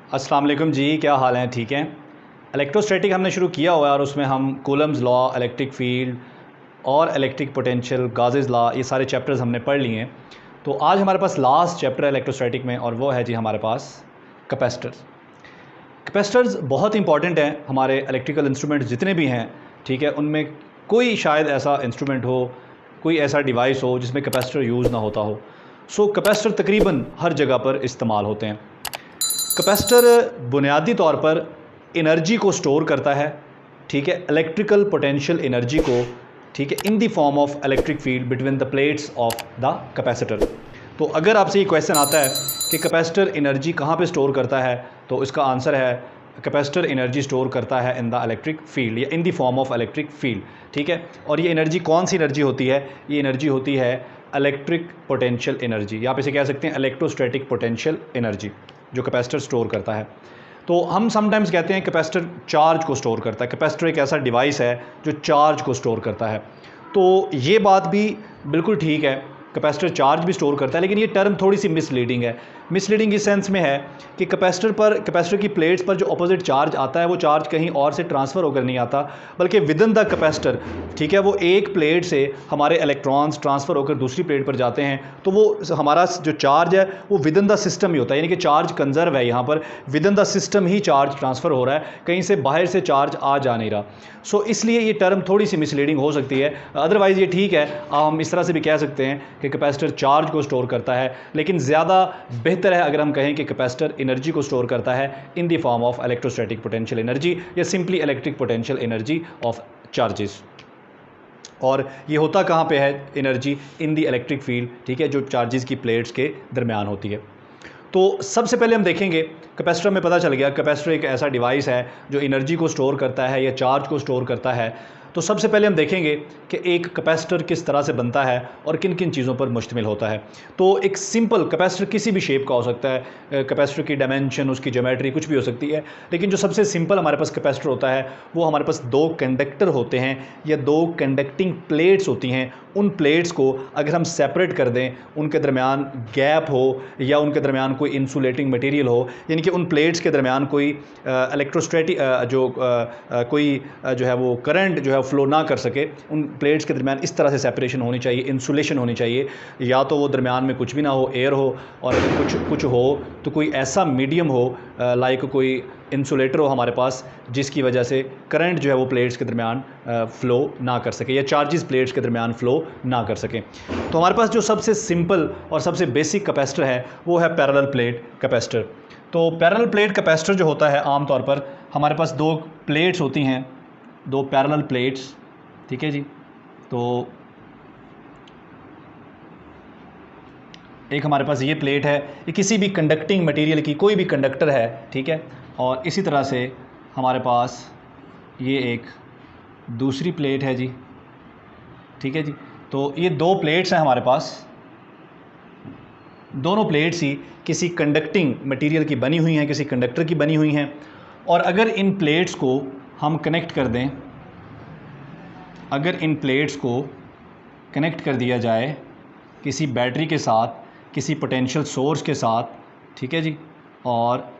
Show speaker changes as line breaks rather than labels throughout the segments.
अस्सलाम वालेकुम जी, क्या हाल हैं? ठीक हैं। इलेक्ट्रोस्टैटिक हमने शुरू किया हुआ है और उसमें हम कूलम्स लॉ, इलेक्ट्रिक फील्ड और इलेक्ट्रिक पोटेंशियल, गाजेस लॉ, ये सारे चैप्टर्स हमने पढ़ लिए हैं। तो आज हमारे पास लास्ट चैप्टर है इलेक्ट्रोस्टैटिक में और वो है जी हमारे पास कैपेसिटर्स। कैपेसिटर्स बहुत इंपॉर्टेंट हैं हमारे इलेक्ट्रिकल इंस्ट्रूमेंट जितने भी हैं, ठीक है। उनमें कोई शायद ऐसा इंस्ट्रूमेंट हो, कोई ऐसा डिवाइस हो जिसमें कैपेसिटर यूज़ ना होता हो। सो कैपेसिटर तकरीबन हर जगह पर इस्तेमाल होते हैं। कैपेसिटर बुनियादी तौर पर एनर्जी को स्टोर करता है, ठीक है, इलेक्ट्रिकल पोटेंशियल एनर्जी को, ठीक है, in the form of electric field between the plates of the capacitor. तो अगर आपसे ये क्वेश्चन आता है कि कैपेसिटर एनर्जी कहाँ पे स्टोर करता है, तो इसका आंसर है कैपेसिटर एनर्जी स्टोर करता है इन द इलेक्ट्रिक फील्ड या इन the form of electric field, ठीक है। और ये एनर्जी कौन सी एनर्जी होती है? ये एनर्जी होती है इलेक्ट्रिक पोटेंशियल एनर्जी, या आप इसे कह सकते हैं इलेक्ट्रोस्टैटिक पोटेंशियल एनर्जी, जो कैपेसिटर स्टोर करता है। तो हम समटाइम्स कहते हैं कैपेसिटर चार्ज को स्टोर करता है। कैपेसिटर एक ऐसा डिवाइस है जो चार्ज को स्टोर करता है। तो ये बात भी बिल्कुल ठीक है, कैपेसिटर चार्ज भी स्टोर करता है, लेकिन ये टर्म थोड़ी सी मिसलीडिंग है। मिसलीडिंग इस सेंस में है कि कैपेसिटर की प्लेट्स पर जो अपोजिट चार्ज आता है वो चार्ज कहीं और से ट्रांसफ़र होकर नहीं आता, बल्कि विद इन द कैपेसिटर, ठीक है, वो एक प्लेट से हमारे इलेक्ट्रॉन्स ट्रांसफ़र होकर दूसरी प्लेट पर जाते हैं। तो वो हमारा जो चार्ज है वो विद इन द सिस्टम ही होता है, यानी कि चार्ज कंजर्व है। यहाँ पर with in the system he charge transfer हो रहा है, कहीं से बाहर से चार्ज आ जा नहीं रहा। सो इसलिए ये टर्म थोड़ी सी मिसलीडिंग हो सकती है। अदरवाइज़ ये ठीक है, हम इस तरह से भी कह सकते हैं कि कैपेसिटर चार्ज को स्टोर करता है, लेकिन ज़्यादा बेहतर है अगर हम कहें कि कैपेसिटर एनर्जी को स्टोर करता है in the form of electrostatic potential energy या simply electric potential energy of charges. और ये होता कहाँ पे है energy? In the electric field, ठीक है, जो चार्जेस की प्लेट्स के दरमियान होती है। तो सबसे पहले हम देखेंगे कैपेसिटर में पता चल गया कैपेसिटर एक ऐसा डिवाइस है जो एनर्जी को स्टोर करता है या चार्ज को स्टोर करता है। तो सबसे पहले हम देखेंगे कि एक कैपेसिटर किस तरह से बनता है और किन किन चीज़ों पर मुश्तमिल होता है। तो एक सिंपल कैपेसिटर किसी भी शेप का हो सकता है, कैपेसिटर की डायमेंशन, उसकी ज्योमेट्री कुछ भी हो सकती है, लेकिन जो सबसे सिंपल हमारे पास कैपेसिटर होता है वो हमारे पास दो कंडक्टर होते हैं या दो कंडक्टिंग प्लेट्स होती हैं। उन प्लेट्स को अगर हम सेपरेट कर दें, उनके दरमियान गैप हो या उनके दरमियान कोई इंसुलेटिंग मटेरियल हो, यानी कि उन प्लेट्स के दरमियान कोई इलेक्ट्रोस्टैटिक कोई जो है वो करंट जो है फ्लो ना कर सके, उन प्लेट्स के दरमियान इस तरह से सेपरेशन होनी चाहिए, इंसुलेशन होनी चाहिए। या तो वो दरमियान में कुछ भी ना हो, एयर हो, और अगर कुछ हो तो कोई ऐसा मीडियम हो, लाइक कोई इंसुलेटर हो हमारे पास, जिसकी वजह से करंट जो है वो प्लेट्स के दरमियान फ़्लो ना कर सके या चार्जेस प्लेट्स के दरमियान फ़्लो ना कर सकें। तो हमारे पास जो सबसे सिंपल और सबसे बेसिक कैपेसिटर है वो है पैरेलल प्लेट कैपेसिटर। तो पैरेलल प्लेट कैपेसिटर जो होता है, आम तौर पर हमारे पास दो प्लेट्स होती हैं, दो पैरेलल प्लेट्स, ठीक है जी। तो एक हमारे पास ये प्लेट है, ये किसी भी कंडक्टिंग मटेरियल की, कोई भी कंडक्टर है, ठीक है। और इसी तरह से हमारे पास ये एक दूसरी प्लेट है जी, ठीक है जी। तो ये दो प्लेट्स हैं हमारे पास, दोनों प्लेट्स ही किसी कंडक्टिंग मटेरियल की बनी हुई हैं, किसी कंडक्टर की बनी हुई हैं। और अगर इन प्लेट्स को हम कनेक्ट कर दें, अगर इन प्लेट्स को कनेक्ट कर दिया जाए किसी बैटरी के साथ, किसी पोटेंशियल सोर्स के साथ, ठीक है जी, और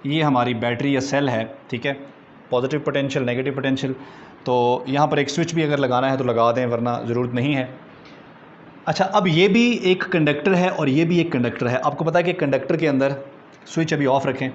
ये हमारी बैटरी या सेल है, ठीक है, पॉजिटिव पोटेंशियल, नेगेटिव पोटेंशियल। तो यहाँ पर एक स्विच भी अगर लगाना है तो लगा दें, वरना ज़रूरत नहीं है। अच्छा, अब ये भी एक कंडक्टर है और ये भी एक कंडक्टर है। आपको पता है कि कंडक्टर के अंदर, स्विच अभी ऑफ रखें,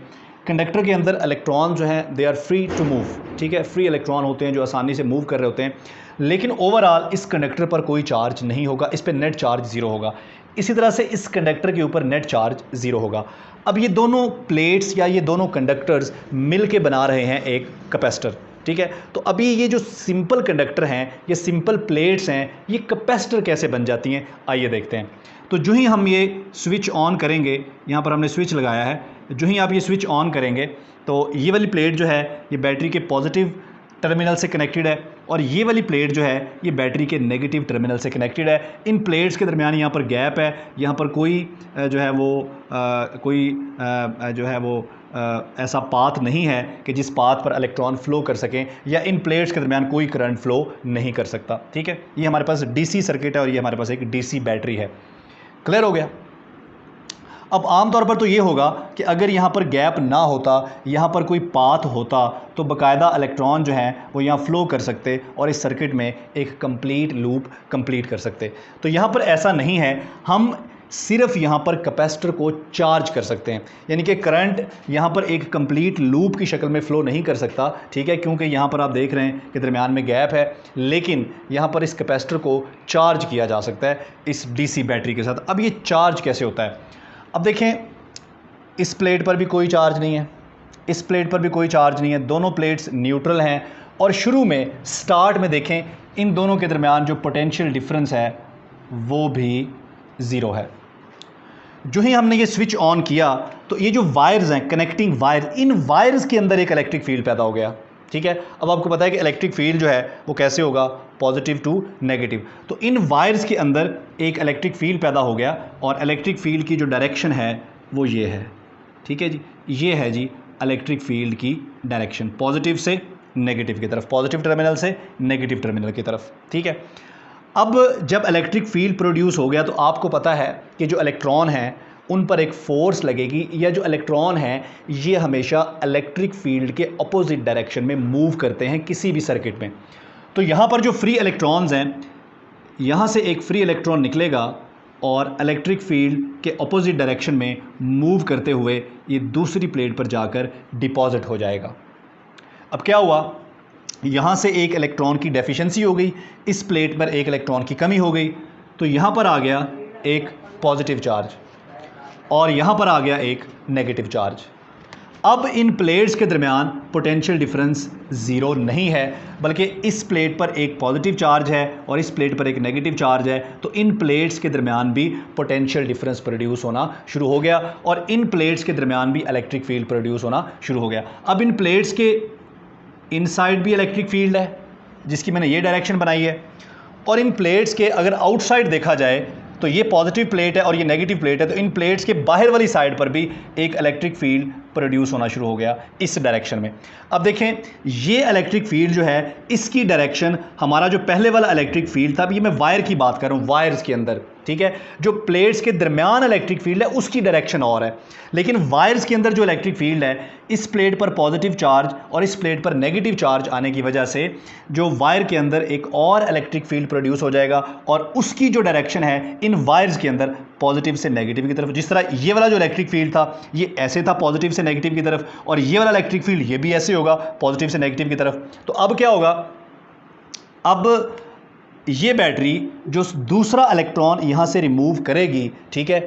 कंडक्टर के अंदर इलेक्ट्रॉन जो हैं they are free to move, ठीक है, फ्री इलेक्ट्रॉन होते हैं जो आसानी से मूव कर रहे होते हैं। लेकिन ओवरऑल इस कंडक्टर पर कोई चार्ज नहीं होगा, इस पर नेट चार्ज ज़ीरो होगा। इसी तरह से इस कंडक्टर के ऊपर नेट चार्ज ज़ीरो होगा। अब ये दोनों प्लेट्स या ये दोनों कंडक्टर्स मिल के बना रहे हैं एक कैपेसिटर, ठीक है। तो अभी ये जो सिंपल कंडक्टर हैं, ये सिंपल प्लेट्स हैं, ये कैपेसिटर कैसे बन जाती हैं, आइए देखते हैं। तो जो ही हम ये स्विच ऑन करेंगे, यहाँ पर हमने स्विच लगाया है, जो ही आप ये स्विच ऑन करेंगे तो ये वाली प्लेट जो है ये बैटरी के पॉजिटिव टर्मिनल से कनेक्टेड है, और ये वाली प्लेट जो है ये बैटरी के नेगेटिव टर्मिनल से कनेक्टेड है। इन प्लेट्स के दरमियान यहाँ पर गैप है, यहाँ पर कोई जो है वो ऐसा पाथ नहीं है कि जिस पाथ पर इलेक्ट्रॉन फ्लो कर सकें, या इन प्लेट्स के दरमियान कोई करंट फ्लो नहीं कर सकता, ठीक है। ये हमारे पास डीसी सर्किट है और ये हमारे पास एक डीसी बैटरी है। क्लियर हो गया? अब आमतौर पर तो ये होगा कि अगर यहाँ पर गैप ना होता, यहाँ पर कोई पाथ होता, तो बाकायदा इलेक्ट्रॉन जो हैं वो यहाँ फ़्लो कर सकते और इस सर्किट में एक कंप्लीट लूप कंप्लीट कर सकते। तो यहाँ पर ऐसा नहीं है, हम सिर्फ यहाँ पर कैपेसिटर को चार्ज कर सकते हैं, यानी कि करंट यहाँ पर एक कंप्लीट लूप की शक्ल में फ़्लो नहीं कर सकता, ठीक है, क्योंकि यहाँ पर आप देख रहे हैं कि दरमियान में गैप है, लेकिन यहाँ पर इस कैपेसिटर को चार्ज किया जा सकता है इस डीसी बैटरी के साथ। अब ये चार्ज कैसे होता है? अब देखें, इस प्लेट पर भी कोई चार्ज नहीं है, इस प्लेट पर भी कोई चार्ज नहीं है, दोनों प्लेट्स न्यूट्रल हैं और शुरू में स्टार्ट में देखें इन दोनों के दरमियान जो पोटेंशियल डिफरेंस है वो भी ज़ीरो है। जो ही हमने ये स्विच ऑन किया तो ये जो वायर्स हैं, कनेक्टिंग वायर, इन वायर्स के अंदर एक इलेक्ट्रिक फील्ड पैदा हो गया, ठीक है। अब आपको पता है कि इलेक्ट्रिक फील्ड जो है वो कैसे होगा, पॉजिटिव टू नेगेटिव। तो इन वायर्स के अंदर एक इलेक्ट्रिक फील्ड पैदा हो गया और इलेक्ट्रिक फील्ड की जो डायरेक्शन है वो ये है, ठीक है जी, ये है जी इलेक्ट्रिक फील्ड की डायरेक्शन, पॉजिटिव से नेगेटिव की तरफ, पॉजिटिव टर्मिनल से नेगेटिव टर्मिनल की तरफ, ठीक है। अब जब इलेक्ट्रिक फील्ड प्रोड्यूस हो गया तो आपको पता है कि जो इलेक्ट्रॉन हैं उन पर एक फोर्स लगेगी, या जो इलेक्ट्रॉन हैं ये हमेशा इलेक्ट्रिक फील्ड के अपोजिट डायरेक्शन में मूव करते हैं किसी भी सर्किट में। तो यहाँ पर जो फ्री इलेक्ट्रॉन्स हैं, यहाँ से एक फ्री इलेक्ट्रॉन निकलेगा और इलेक्ट्रिक फील्ड के अपोजिट डायरेक्शन में मूव करते हुए ये दूसरी प्लेट पर जाकर डिपॉजिट हो जाएगा। अब क्या हुआ, यहाँ से एक इलेक्ट्रॉन की डेफिशिएंसी हो गई, इस प्लेट पर एक इलेक्ट्रॉन की कमी हो गई, तो यहाँ पर आ गया एक पॉजिटिव चार्ज और यहाँ पर आ गया एक नेगेटिव चार्ज। अब इन प्लेट्स के दरमियान पोटेंशियल डिफरेंस ज़ीरो नहीं है, बल्कि इस प्लेट पर एक पॉजिटिव चार्ज है और इस प्लेट पर एक नेगेटिव चार्ज है, तो इन प्लेट्स के दरमियान भी पोटेंशियल डिफरेंस प्रोड्यूस होना शुरू हो गया और इन प्लेट्स के दरमियान भी इलेक्ट्रिक फील्ड प्रोड्यूस होना शुरू हो गया। अब इन प्लेट्स के इनसाइड भी इलेक्ट्रिक फील्ड है जिसकी मैंने ये डायरेक्शन बनाई है, और इन प्लेट्स के अगर आउटसाइड देखा जाए तो ये पॉजिटिव प्लेट है और ये नेगेटिव प्लेट है, तो इन प्लेट्स के बाहर वाली साइड पर भी एक इलेक्ट्रिक फील्ड प्रोड्यूस होना शुरू हो गया इस डायरेक्शन में। अब देखें, ये इलेक्ट्रिक फील्ड जो है इसकी डायरेक्शन हमारा जो पहले वाला इलेक्ट्रिक फील्ड था, अभी मैं वायर की बात कर रहा हूँ, वायर्स के अंदर, ठीक है, जो प्लेट्स के दरमियान इलेक्ट्रिक फील्ड है उसकी डायरेक्शन और है, लेकिन वायर्स के अंदर जो इलेक्ट्रिक फील्ड है, इस प्लेट पर पॉजिटिव चार्ज और इस प्लेट पर नेगेटिव चार्ज आने की वजह से जो वायर के अंदर एक और इलेक्ट्रिक फील्ड प्रोड्यूस हो जाएगा और उसकी जो डायरेक्शन है इन वायर्स के अंदर पॉजिटिव से नेगेटिव की तरफ। जिस तरह ये वाला जो इलेक्ट्रिक फील्ड था ये ऐसे था पॉजिटिव से नेगेटिव की तरफ, और ये वाला इलेक्ट्रिक फील्ड ये भी ऐसे होगा पॉजिटिव से नेगेटिव की तरफ। तो अब क्या होगा, अब ये बैटरी जो दूसरा इलेक्ट्रॉन यहाँ से रिमूव करेगी, ठीक है,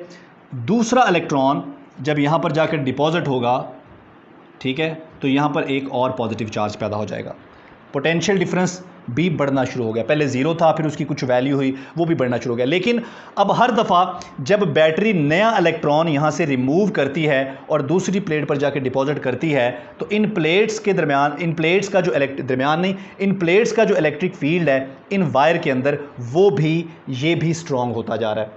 दूसरा इलेक्ट्रॉन जब यहाँ पर जाकर डिपॉजिट होगा, ठीक है, तो यहाँ पर एक और पॉजिटिव चार्ज पैदा हो जाएगा, पोटेंशियल डिफरेंस भी बढ़ना शुरू हो गया, पहले ज़ीरो था फिर उसकी कुछ वैल्यू हुई वो भी बढ़ना शुरू हो गया। लेकिन अब हर दफ़ा जब बैटरी नया इलेक्ट्रॉन यहाँ से रिमूव करती है और दूसरी प्लेट पर जाकर डिपॉजिट करती है, तो इन प्लेट्स के दरमियान, इन प्लेट्स का जो इन प्लेट्स का जो इलेक्ट्रिक फील्ड है इन वायर के अंदर वो भी ये भी स्ट्रॉन्ग होता जा रहा है।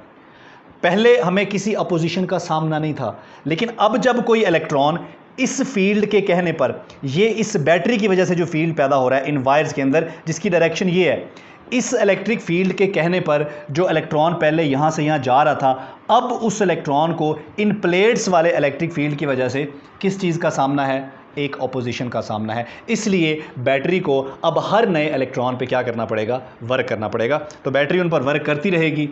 पहले हमें किसी अपोजिशन का सामना नहीं था, लेकिन अब जब कोई इलेक्ट्रॉन इस फील्ड के कहने पर, ये इस बैटरी की वजह से जो फील्ड पैदा हो रहा है इन वायर्स के अंदर जिसकी डायरेक्शन ये है, इस इलेक्ट्रिक फील्ड के कहने पर जो इलेक्ट्रॉन पहले यहाँ से यहाँ जा रहा था, अब उस इलेक्ट्रॉन को इन प्लेट्स वाले इलेक्ट्रिक फील्ड की वजह से किस चीज़ का सामना है, एक ऑपोजिशन का सामना है। इसलिए बैटरी को अब हर नए इलेक्ट्रॉन पे क्या करना पड़ेगा, वर्क करना पड़ेगा। तो बैटरी उन पर वर्क करती रहेगी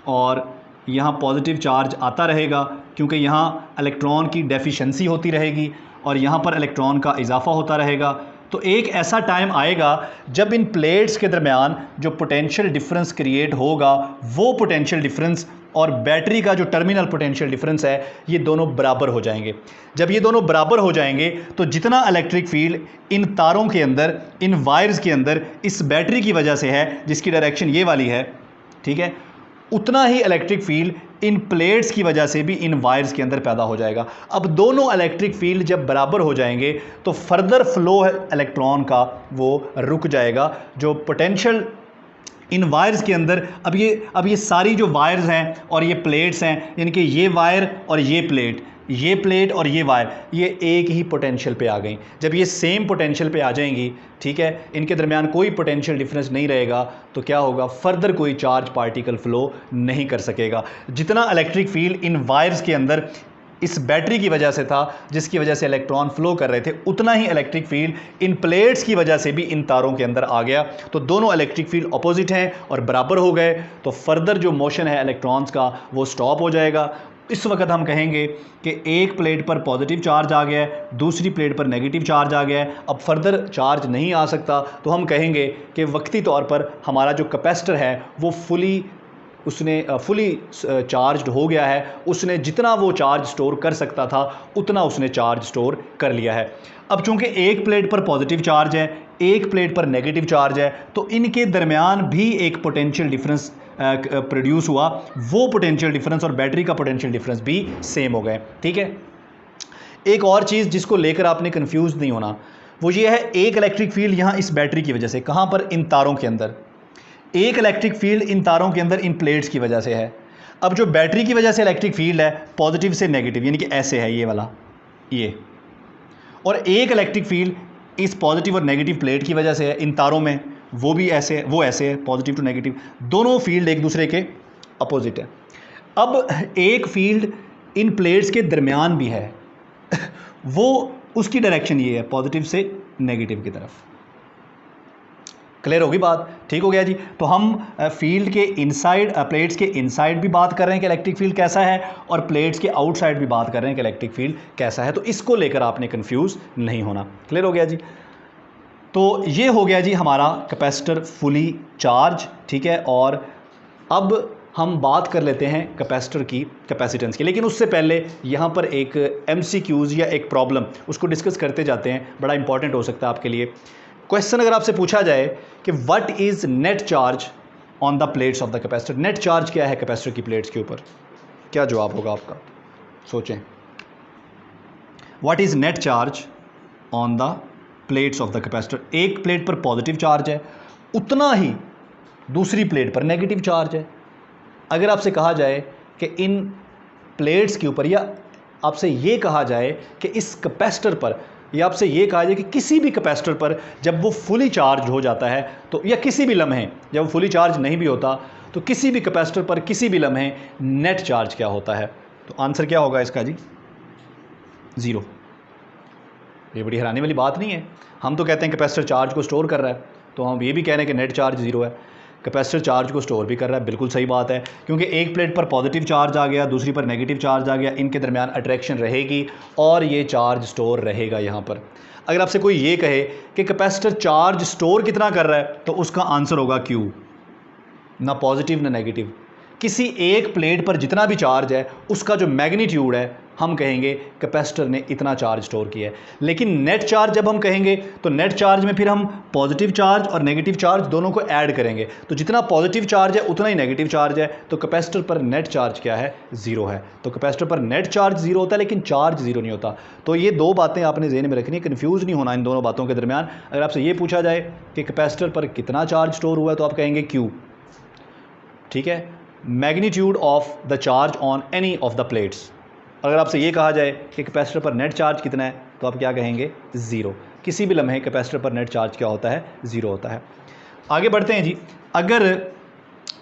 और यहाँ पॉजिटिव चार्ज आता रहेगा क्योंकि यहाँ इलेक्ट्रॉन की डेफिशिएंसी होती रहेगी और यहाँ पर इलेक्ट्रॉन का इजाफा होता रहेगा। तो एक ऐसा टाइम आएगा जब इन प्लेट्स के दरमियान जो पोटेंशियल डिफरेंस क्रिएट होगा, वो पोटेंशियल डिफरेंस और बैटरी का जो टर्मिनल पोटेंशियल डिफरेंस है ये दोनों बराबर हो जाएंगे। जब ये दोनों बराबर हो जाएंगे तो जितना इलेक्ट्रिक फील्ड इन तारों के अंदर, इन वायर्स के अंदर इस बैटरी की वजह से है जिसकी डायरेक्शन ये वाली है, ठीक है, उतना ही इलेक्ट्रिक फील्ड इन प्लेट्स की वजह से भी इन वायर्स के अंदर पैदा हो जाएगा। अब दोनों इलेक्ट्रिक फील्ड जब बराबर हो जाएंगे तो फर्दर फ्लो इलेक्ट्रॉन का वो रुक जाएगा। जो पोटेंशियल इन वायर्स के अंदर, अब ये सारी जो वायर्स हैं और ये प्लेट्स हैं, यानी कि ये वायर और ये प्लेट, ये प्लेट और ये वायर ये एक ही पोटेंशियल पे आ गई। जब ये सेम पोटेंशियल पे आ जाएंगी, ठीक है, इनके दरमियान कोई पोटेंशियल डिफरेंस नहीं रहेगा, तो क्या होगा, फर्दर कोई चार्ज पार्टिकल फ्लो नहीं कर सकेगा। जितना इलेक्ट्रिक फील्ड इन वायर्स के अंदर इस बैटरी की वजह से था, जिसकी वजह से इलेक्ट्रॉन फ्लो कर रहे थे, उतना ही इलेक्ट्रिक फील्ड इन प्लेट्स की वजह से भी इन तारों के अंदर आ गया। तो दोनों इलेक्ट्रिक फील्ड अपोजिट हैं और बराबर हो गए, तो फर्दर जो मोशन है इलेक्ट्रॉन्स का वो स्टॉप हो जाएगा। इस वक्त हम कहेंगे कि एक प्लेट पर पॉजिटिव चार्ज आ गया है, दूसरी प्लेट पर नेगेटिव चार्ज आ गया है, अब फर्दर चार्ज नहीं आ सकता, तो हम कहेंगे कि वक्ती तौर पर हमारा जो कैपेसिटर है वो फुली चार्ज्ड हो गया है। उसने जितना वो चार्ज स्टोर कर सकता था उतना उसने चार्ज स्टोर कर लिया है। अब चूंकि एक प्लेट पर पॉजिटिव चार्ज है, एक प्लेट पर नेगेटिव चार्ज है, तो इनके दरमियान भी एक पोटेंशियल डिफरेंस प्रोड्यूस हुआ। वो पोटेंशियल डिफरेंस और बैटरी का पोटेंशियल डिफरेंस भी सेम हो गए। ठीक है, एक और चीज़ जिसको लेकर आपने कंफ्यूज नहीं होना वो ये है, एक इलेक्ट्रिक फील्ड यहाँ इस बैटरी की वजह से, कहाँ पर, इन तारों के अंदर, एक इलेक्ट्रिक फील्ड इन तारों के अंदर इन प्लेट्स की वजह से है। अब जो बैटरी की वजह से इलेक्ट्रिक फील्ड है पॉजिटिव से नेगेटिव, यानी कि ऐसे है ये वाला, ये, और एक इलेक्ट्रिक फील्ड इस पॉजिटिव और नेगेटिव प्लेट की वजह से है इन तारों में, वो भी ऐसे है, वो ऐसे है, पॉजिटिव टू नेगेटिव, दोनों फील्ड एक दूसरे के अपोजिट है। अब एक फील्ड इन प्लेट्स के दरमियान भी है वो, उसकी डायरेक्शन ये है पॉजिटिव से नेगेटिव की तरफ। क्लियर होगी बात? ठीक हो गया जी। तो हम फील्ड के इनसाइड, प्लेट्स के इनसाइड भी बात कर रहे हैं कि इलेक्ट्रिक फील्ड कैसा है, और प्लेट्स के आउटसाइड भी बात कर रहे हैं कि इलेक्ट्रिक फील्ड कैसा है। तो इसको लेकर आपने कंफ्यूज नहीं होना। क्लियर हो गया जी। तो ये हो गया जी हमारा कैपेसिटर फुली चार्ज। ठीक है, और अब हम बात कर लेते हैं कैपेसिटर की कैपेसिटेंस की, लेकिन उससे पहले यहाँ पर एक MCQs या एक प्रॉब्लम उसको डिस्कस करते जाते हैं, बड़ा इंपॉर्टेंट हो सकता है आपके लिए। क्वेश्चन अगर आपसे पूछा जाए कि what is net charge on the plates of the capacitor, net charge क्या है कैपेसिटर की प्लेट्स के ऊपर, क्या जवाब होगा आपका? सोचें, what is net charge on the plates of the capacitor. एक प्लेट पर पॉजिटिव चार्ज है, उतना ही दूसरी प्लेट पर नेगेटिव चार्ज है। अगर आपसे कहा जाए कि इन प्लेट्स के ऊपर, या आपसे ये कहा जाए कि इस कैपेसिटर पर, या आपसे ये कहा जाए कि किसी भी कैपेसिटर पर जब वो फुली चार्ज हो जाता है, तो या किसी भी लम्हे जब वो फुली चार्ज नहीं भी होता, तो किसी भी कैपेसिटर पर किसी भी लम्हे नेट चार्ज क्या होता है? तो आंसर क्या होगा इसका जी? ज़ीरो। ये बड़ी हैरानी वाली बात नहीं है। हम तो कहते हैं कैपेसिटर चार्ज को स्टोर कर रहा है, तो हम ये भी कह रहे हैं कि नेट चार्ज ज़ीरो है। कैपेसिटर चार्ज को स्टोर भी कर रहा है, बिल्कुल सही बात है, क्योंकि एक प्लेट पर पॉजिटिव चार्ज आ गया, दूसरी पर नेगेटिव चार्ज आ गया, इनके दरमियान अट्रैक्शन रहेगी और ये चार्ज स्टोर रहेगा यहाँ पर। अगर आपसे कोई ये कहे कि कैपेसिटर चार्ज स्टोर कितना कर रहा है, तो उसका आंसर होगा क्यू, ना पॉजिटिव ना नेगेटिव। किसी एक प्लेट पर जितना भी चार्ज है उसका जो मैग्नीट्यूड है, हम कहेंगे कैपेसिटर ने इतना चार्ज स्टोर किया है। लेकिन नेट चार्ज जब हम कहेंगे, तो नेट चार्ज में फिर हम पॉजिटिव चार्ज और नेगेटिव चार्ज दोनों को ऐड करेंगे, तो जितना पॉजिटिव चार्ज है उतना ही नेगेटिव चार्ज है, तो कैपेसिटर पर नेट चार्ज क्या है? ज़ीरो है। तो कैपेसिटर पर नेट चार्ज ज़ीरो होता है, लेकिन चार्ज ज़ीरो नहीं होता। तो ये दो बातें आपने ज़हन में रखनी है, कन्फ्यूज़ नहीं होना इन दोनों बातों के दरमियान। अगर आपसे ये पूछा जाए कि कैपेसिटर पर कितना चार्ज स्टोर हुआ है, तो आप कहेंगे क्यू। ठीक है, magnitude of the charge on any of the plates. अगर आपसे ये कहा जाए कि कैपेसिटर पर नेट चार्ज कितना है, तो आप क्या कहेंगे? ज़ीरो। किसी भी लम्हे कैपेसिटर पर नेट चार्ज क्या होता है? ज़ीरो होता है। आगे बढ़ते हैं जी। अगर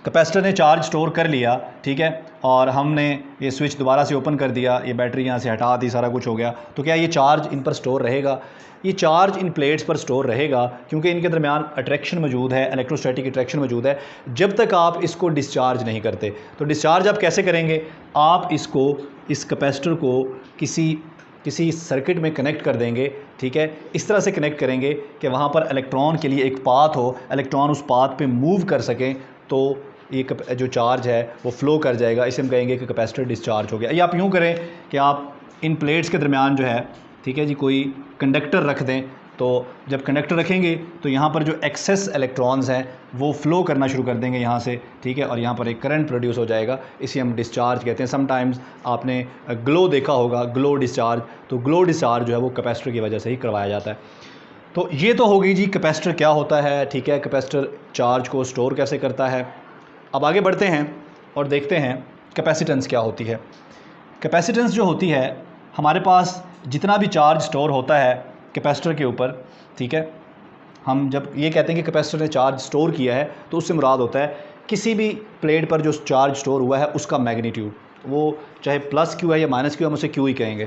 कैपेसिटर ने चार्ज स्टोर कर लिया, ठीक है, और हमने ये स्विच दोबारा से ओपन कर दिया, ये बैटरी यहाँ से हटा दी, सारा कुछ हो गया, तो क्या ये चार्ज इन पर स्टोर रहेगा? ये चार्ज इन प्लेट्स पर स्टोर रहेगा, क्योंकि इनके दरमियान अट्रैक्शन मौजूद है, इलेक्ट्रोस्टैटिक अट्रैक्शन मौजूद है, जब तक आप इसको डिस्चार्ज नहीं करते। तो डिस्चार्ज आप कैसे करेंगे? आप इसको, इस कैपेसिटर को किसी सर्किट में कनेक्ट कर देंगे। ठीक है, इस तरह से कनेक्ट करेंगे कि वहाँ पर इलेक्ट्रॉन के लिए एक पाथ हो, इलेक्ट्रॉन उस पाथ पे मूव कर सकें, तो ये जो चार्ज है वो फ्लो कर जाएगा। इसे हम कहेंगे कि कैपेसिटर डिस्चार्ज हो गया। या आप यूँ करें कि आप इन प्लेट्स के दरमियान जो है, ठीक है जी, कोई कंडक्टर रख दें, तो जब कंडक्टर रखेंगे तो यहाँ पर जो एक्सेस इलेक्ट्रॉन्स हैं वो फ़्लो करना शुरू कर देंगे यहाँ से, ठीक है, और यहाँ पर एक करंट प्रोड्यूस हो जाएगा। इसे हम डिस्चार्ज कहते हैं। समटाइम्स आपने ग्लो देखा होगा, ग्लो डिस्चार्ज, तो ग्लो डिस्चार्ज जो है वो कैपेसिटर की वजह से ही करवाया जाता है। तो ये तो हो गई जी कैपेसिटर क्या होता है, ठीक है, कैपेसिटर चार्ज को स्टोर कैसे करता है। अब आगे बढ़ते हैं और देखते हैं कैपेसिटेंस क्या होती है। कैपेसिटेंस जो होती है हमारे पास जितना भी चार्ज स्टोर होता है कैपेसिटर के ऊपर, ठीक है, हम जब ये कहते हैं कि कैपेसिटर ने चार्ज स्टोर किया है तो उससे मुराद होता है किसी भी प्लेट पर जो चार्ज स्टोर हुआ है उसका मैग्नीट्यूड, वो चाहे प्लस क्यू है या माइनस क्यू, हम उसे क्यू ही कहेंगे।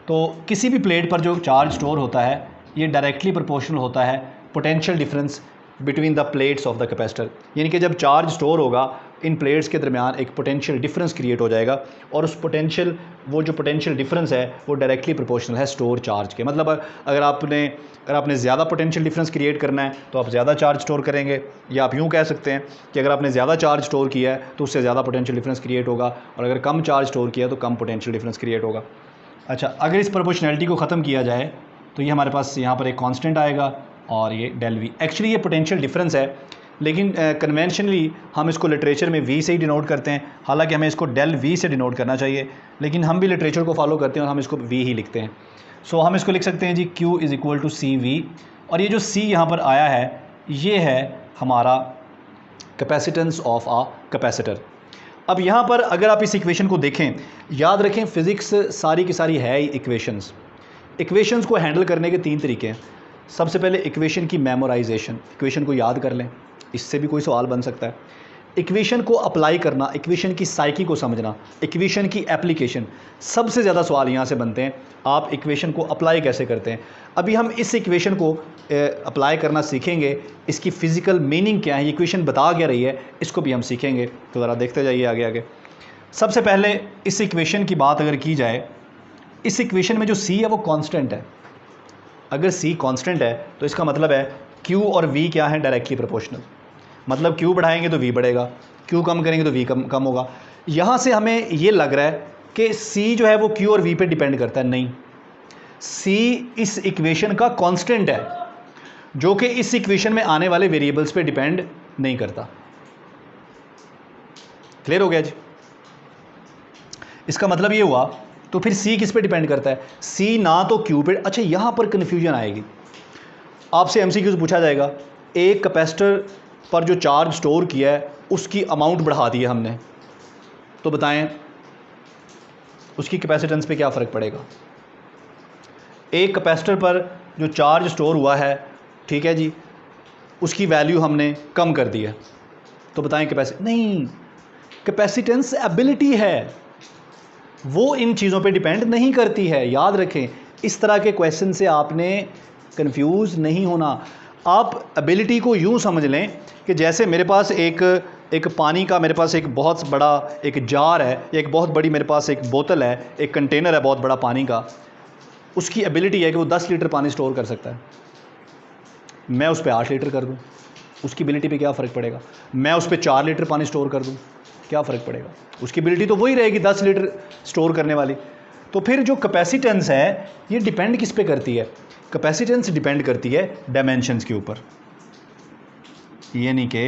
तो किसी भी प्लेट पर जो चार्ज स्टोर होता है ये डायरेक्टली प्रोपोर्शनल होता है potential difference between the plates of the capacitor, यानी कि जब चार्ज स्टोर होगा इन प्लेट्स के दरमियान एक पोटेंशियल डिफरेंस क्रिएट हो जाएगा और उस पोटेंशियल, वो जो पोटेंशियल डिफरेंस है वो डायरेक्टली प्रोपोर्शनल है स्टोर चार्ज के। मतलब अगर आपने ज़्यादा पोटेंशियल डिफरेंस क्रिएट करना है तो आप ज़्यादा चार्ज स्टोर करेंगे, या आप यूँ कह सकते हैं कि अगर आपने ज़्यादा चार्ज स्टोर किया है तो उससे ज़्यादा पोटेंशियल डिफरेंस क्रिएट होगा, और अगर कम चार्ज स्टोर किया तो कम पोटेंशियल डिफरेंस क्रिएट होगा। अच्छा, अगर इस प्रोपोर्शनैलिटी को ख़त्म किया जाए तो ये हमारे पास यहाँ पर एक कांस्टेंट आएगा और ये डेल वी। एक्चुअली ये पोटेंशियल डिफरेंस है, लेकिन कन्वेंशनली हम इसको लिटरेचर में वी से ही डिनोट करते हैं, हालांकि हमें इसको डेल वी से डिनोट करना चाहिए, लेकिन हम भी लिटरेचर को फॉलो करते हैं और हम इसको वी ही लिखते हैं। सो हम इसको लिख सकते हैं जी Q is equal to C V, और ये जो C यहाँ पर आया है ये है हमारा कैपेसिटेंस ऑफ आ कैपेसिटर। अब यहाँ पर अगर आप इस इक्वेशन को देखें, याद रखें फ़िज़िक्स सारी की सारी है ही इक्वेशंस को हैंडल करने के 3 तरीके हैं। सबसे पहले इक्वेशन की मेमोराइजेशन, इक्वेशन को याद कर लें, इससे भी कोई सवाल बन सकता है। इक्वेशन को अप्लाई करना, इक्वेशन की साइकी को समझना, इक्वेशन की एप्लीकेशन, सबसे ज़्यादा सवाल यहाँ से बनते हैं, आप इक्वेशन को अप्लाई कैसे करते हैं। अभी हम इस इक्वेशन को अप्लाई करना सीखेंगे, इसकी फ़िज़िकल मीनिंग क्या है, ये इक्वेशन बता क्या रही है, इसको भी हम सीखेंगे। तो ज़रा देखते जाइए आगे आगे। सबसे पहले इस इक्वेशन की बात अगर की जाए, इस इक्वेशन में जो C है वो कांस्टेंट है। अगर C कांस्टेंट है तो इसका मतलब है Q और V क्या है, डायरेक्टली प्रोपोर्शनल। मतलब Q बढ़ाएंगे तो V बढ़ेगा, Q कम करेंगे तो V कम होगा। यहाँ से हमें ये लग रहा है कि C जो है वो Q और V पे डिपेंड करता है। नहीं, C इस इक्वेशन का कांस्टेंट है जो कि इस इक्वेशन में आने वाले वेरिएबल्स पे डिपेंड नहीं करता। क्लियर हो गया जी? इसका मतलब ये हुआ, तो फिर C किस पे डिपेंड करता है? C ना तो Q पे। अच्छा, यहाँ पर कन्फ्यूजन आएगी, आपसे MCQ पूछा जाएगा, एक कैपेसिटर पर जो चार्ज स्टोर किया है उसकी अमाउंट बढ़ा दी है हमने, तो बताएं उसकी कैपेसिटेंस पे क्या फ़र्क पड़ेगा। एक कैपेसिटर पर जो चार्ज स्टोर हुआ है, ठीक है जी, उसकी वैल्यू हमने कम कर दी है, तो बताएं नहीं, कैपेसिटेंस एबिलिटी है, वो इन चीज़ों पे डिपेंड नहीं करती है। याद रखें, इस तरह के क्वेश्चन से आपने कंफ्यूज नहीं होना। आप एबिलिटी को यूँ समझ लें कि जैसे मेरे पास एक पानी का, मेरे पास एक बहुत बड़ा एक जार है, या एक बहुत बड़ी मेरे पास एक बोतल है, एक कंटेनर है बहुत बड़ा पानी का, उसकी एबिलिटी है कि वो 10 लीटर पानी स्टोर कर सकता है। मैं उस पर 8 लीटर कर दूँ, उसकी एबिलिटी पे क्या फ़र्क पड़ेगा? मैं उस पर 4 लीटर पानी स्टोर कर दूँ, क्या फ़र्क पड़ेगा? उसकी एबिलिटी तो वही रहेगी, 10 लीटर स्टोर करने वाली। तो फिर जो कैपेसिटेंस है ये डिपेंड किस पे करती है? कैपेसिटेंस डिपेंड करती है डायमेंशंस के ऊपर, यानी कि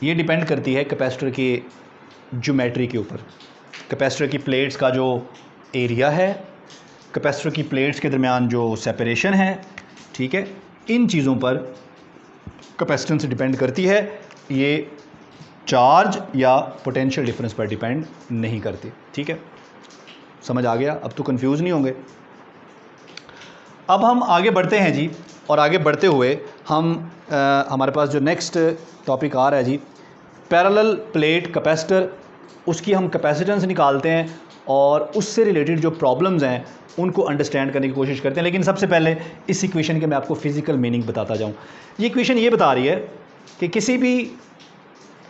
ये डिपेंड करती है कैपेसिटर की ज्योमेट्री के ऊपर, कैपेसिटर की प्लेट्स का जो एरिया है, कैपेसिटर की प्लेट्स के दरमियान जो सेपरेशन है, ठीक है, इन चीज़ों पर कैपेसिटेंस डिपेंड करती है। ये चार्ज या पोटेंशियल डिफरेंस पर डिपेंड नहीं करती। ठीक है, समझ आ गया? अब तो कंफ्यूज नहीं होंगे। अब हम आगे बढ़ते हैं जी, और आगे बढ़ते हुए हमारे पास जो नेक्स्ट टॉपिक आ रहा है जी, पैरेलल प्लेट कैपेसिटर, उसकी हम कैपेसिटेंस निकालते हैं और उससे रिलेटेड जो प्रॉब्लम्स हैं उनको अंडरस्टैंड करने की कोशिश करते हैं। लेकिन सबसे पहले इस इक्वेशन के मैं आपको फिज़िकल मीनिंग बताता जाऊँ। ये इक्वेशन ये बता रही है कि किसी भी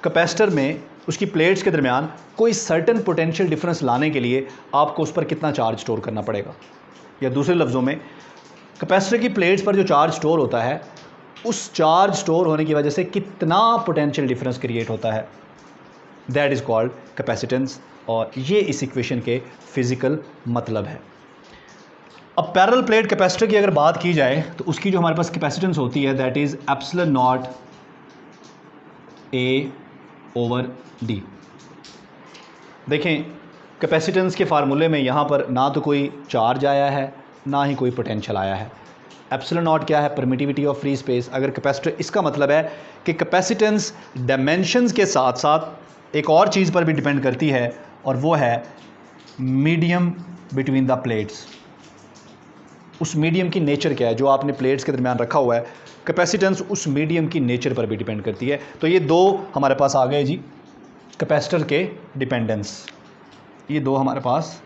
कैपेसिटर में उसकी प्लेट्स के दरमियान कोई सर्टेन पोटेंशियल डिफरेंस लाने के लिए आपको उस पर कितना चार्ज स्टोर करना पड़ेगा, या दूसरे लफ्ज़ों में कैपेसिटर की प्लेट्स पर जो चार्ज स्टोर होता है उस चार्ज स्टोर होने की वजह से कितना पोटेंशियल डिफरेंस क्रिएट होता है, दैट इज़ कॉल्ड कैपेसिटेंस। और ये इस इक्वेशन के फिज़िकल मतलब है। अब पैरेलल प्लेट कैपेसिटर की अगर बात की जाए तो उसकी जो हमारे पास कैपेसिटेंस होती है that is epsilon not a over D. देखें, कैपेसिटेंस के फार्मूले में यहाँ पर ना तो कोई चार्ज आया है ना ही कोई पोटेंशियल आया है। एप्सिलॉन नॉट क्या है? Permittivity of free space. अगर कैपेसिटर, इसका मतलब है कि कैपेसिटेंस डायमेंशंस के साथ साथ एक और चीज़ पर भी डिपेंड करती है, और वो है मीडियम बिटवीन द प्लेट्स। उस मीडियम की नेचर क्या है जो आपने प्लेट्स के दरमियान रखा हुआ है, कैपेसिटेंस उस मीडियम की नेचर पर भी डिपेंड करती है। तो ये दो हमारे पास आ गए जी कैपेसिटर के डिपेंडेंस, ये दो हमारे पास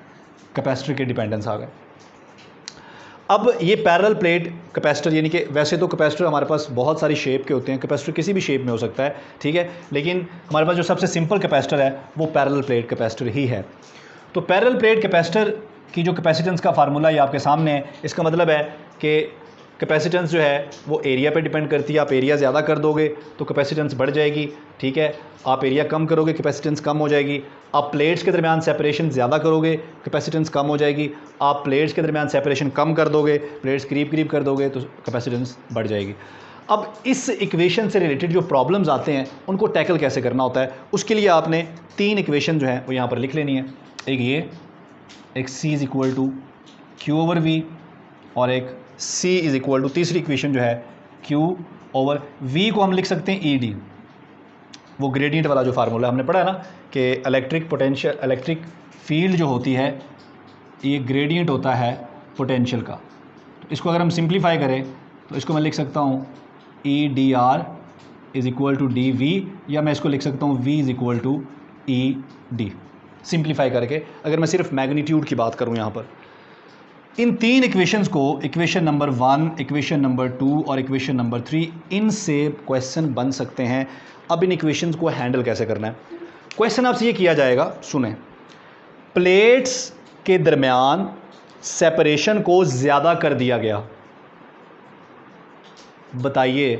कैपेसिटर के डिपेंडेंस आ गए। अब ये पैरेलल प्लेट कैपेसिटर, यानी कि वैसे तो कैपेसिटर हमारे पास बहुत सारी शेप के होते हैं, कैपेसिटर किसी भी शेप में हो सकता है, ठीक है, लेकिन हमारे पास जो सबसे सिंपल कैपेसिटर है वो पैरेलल प्लेट कैपेसिटर ही है। तो पैरेलल प्लेट कैपेसिटर की जो कैपेसिटेंस का फार्मूला ये आपके सामने है। इसका मतलब है कि कैपेसिटेंस जो है वो एरिया पे डिपेंड करती है। आप एरिया ज़्यादा कर दोगे तो कैपेसिटेंस बढ़ जाएगी, ठीक है, आप एरिया कम करोगे कैपेसिटेंस कम हो जाएगी। आप प्लेट्स के दरमियान सेपरेशन ज़्यादा करोगे कैपेसिटेंस कम हो जाएगी। आप प्लेट्स के दरमियान सेपरेशन कम कर दोगे, प्लेट्स करीब कर दोगे तो कैपेसिटेंस बढ़ जाएगी। अब इस इक्वेशन से रिलेटेड जो प्रॉब्लम्स आते हैं उनको टैकल कैसे करना होता है, उसके लिए आपने 3 इक्वेशन जो है वो यहाँ पर लिख लेनी है। एक ये, एक C is equal to Q over V, और एक C इज़ इक्वल टू, तीसरी इक्वेशन जो है Q ओवर V को हम लिख सकते हैं ED, वो ग्रेडियंट वाला जो फार्मूला हमने पढ़ा है ना कि इलेक्ट्रिक पोटेंशियल, इलेक्ट्रिक फील्ड जो होती है ये ग्रेडियंट होता है पोटेंशियल का। तो इसको अगर हम सिंप्लीफाई करें तो इसको मैं लिख सकता हूँ EDR is equal to DV, या मैं इसको लिख सकता हूँ V is equal to ED, simplify करके अगर मैं सिर्फ मैग्नीट्यूड की बात करूं। यहाँ पर इन 3 इक्वेशंस को, इक्वेशन नंबर 1, इक्वेशन नंबर 2 और इक्वेशन नंबर 3, इनसे क्वेश्चन बन सकते हैं। अब इन इक्वेशंस को हैंडल कैसे करना है, क्वेश्चन आपसे ये किया जाएगा, सुने, प्लेट्स के दरमियान सेपरेशन को ज़्यादा कर दिया गया, बताइए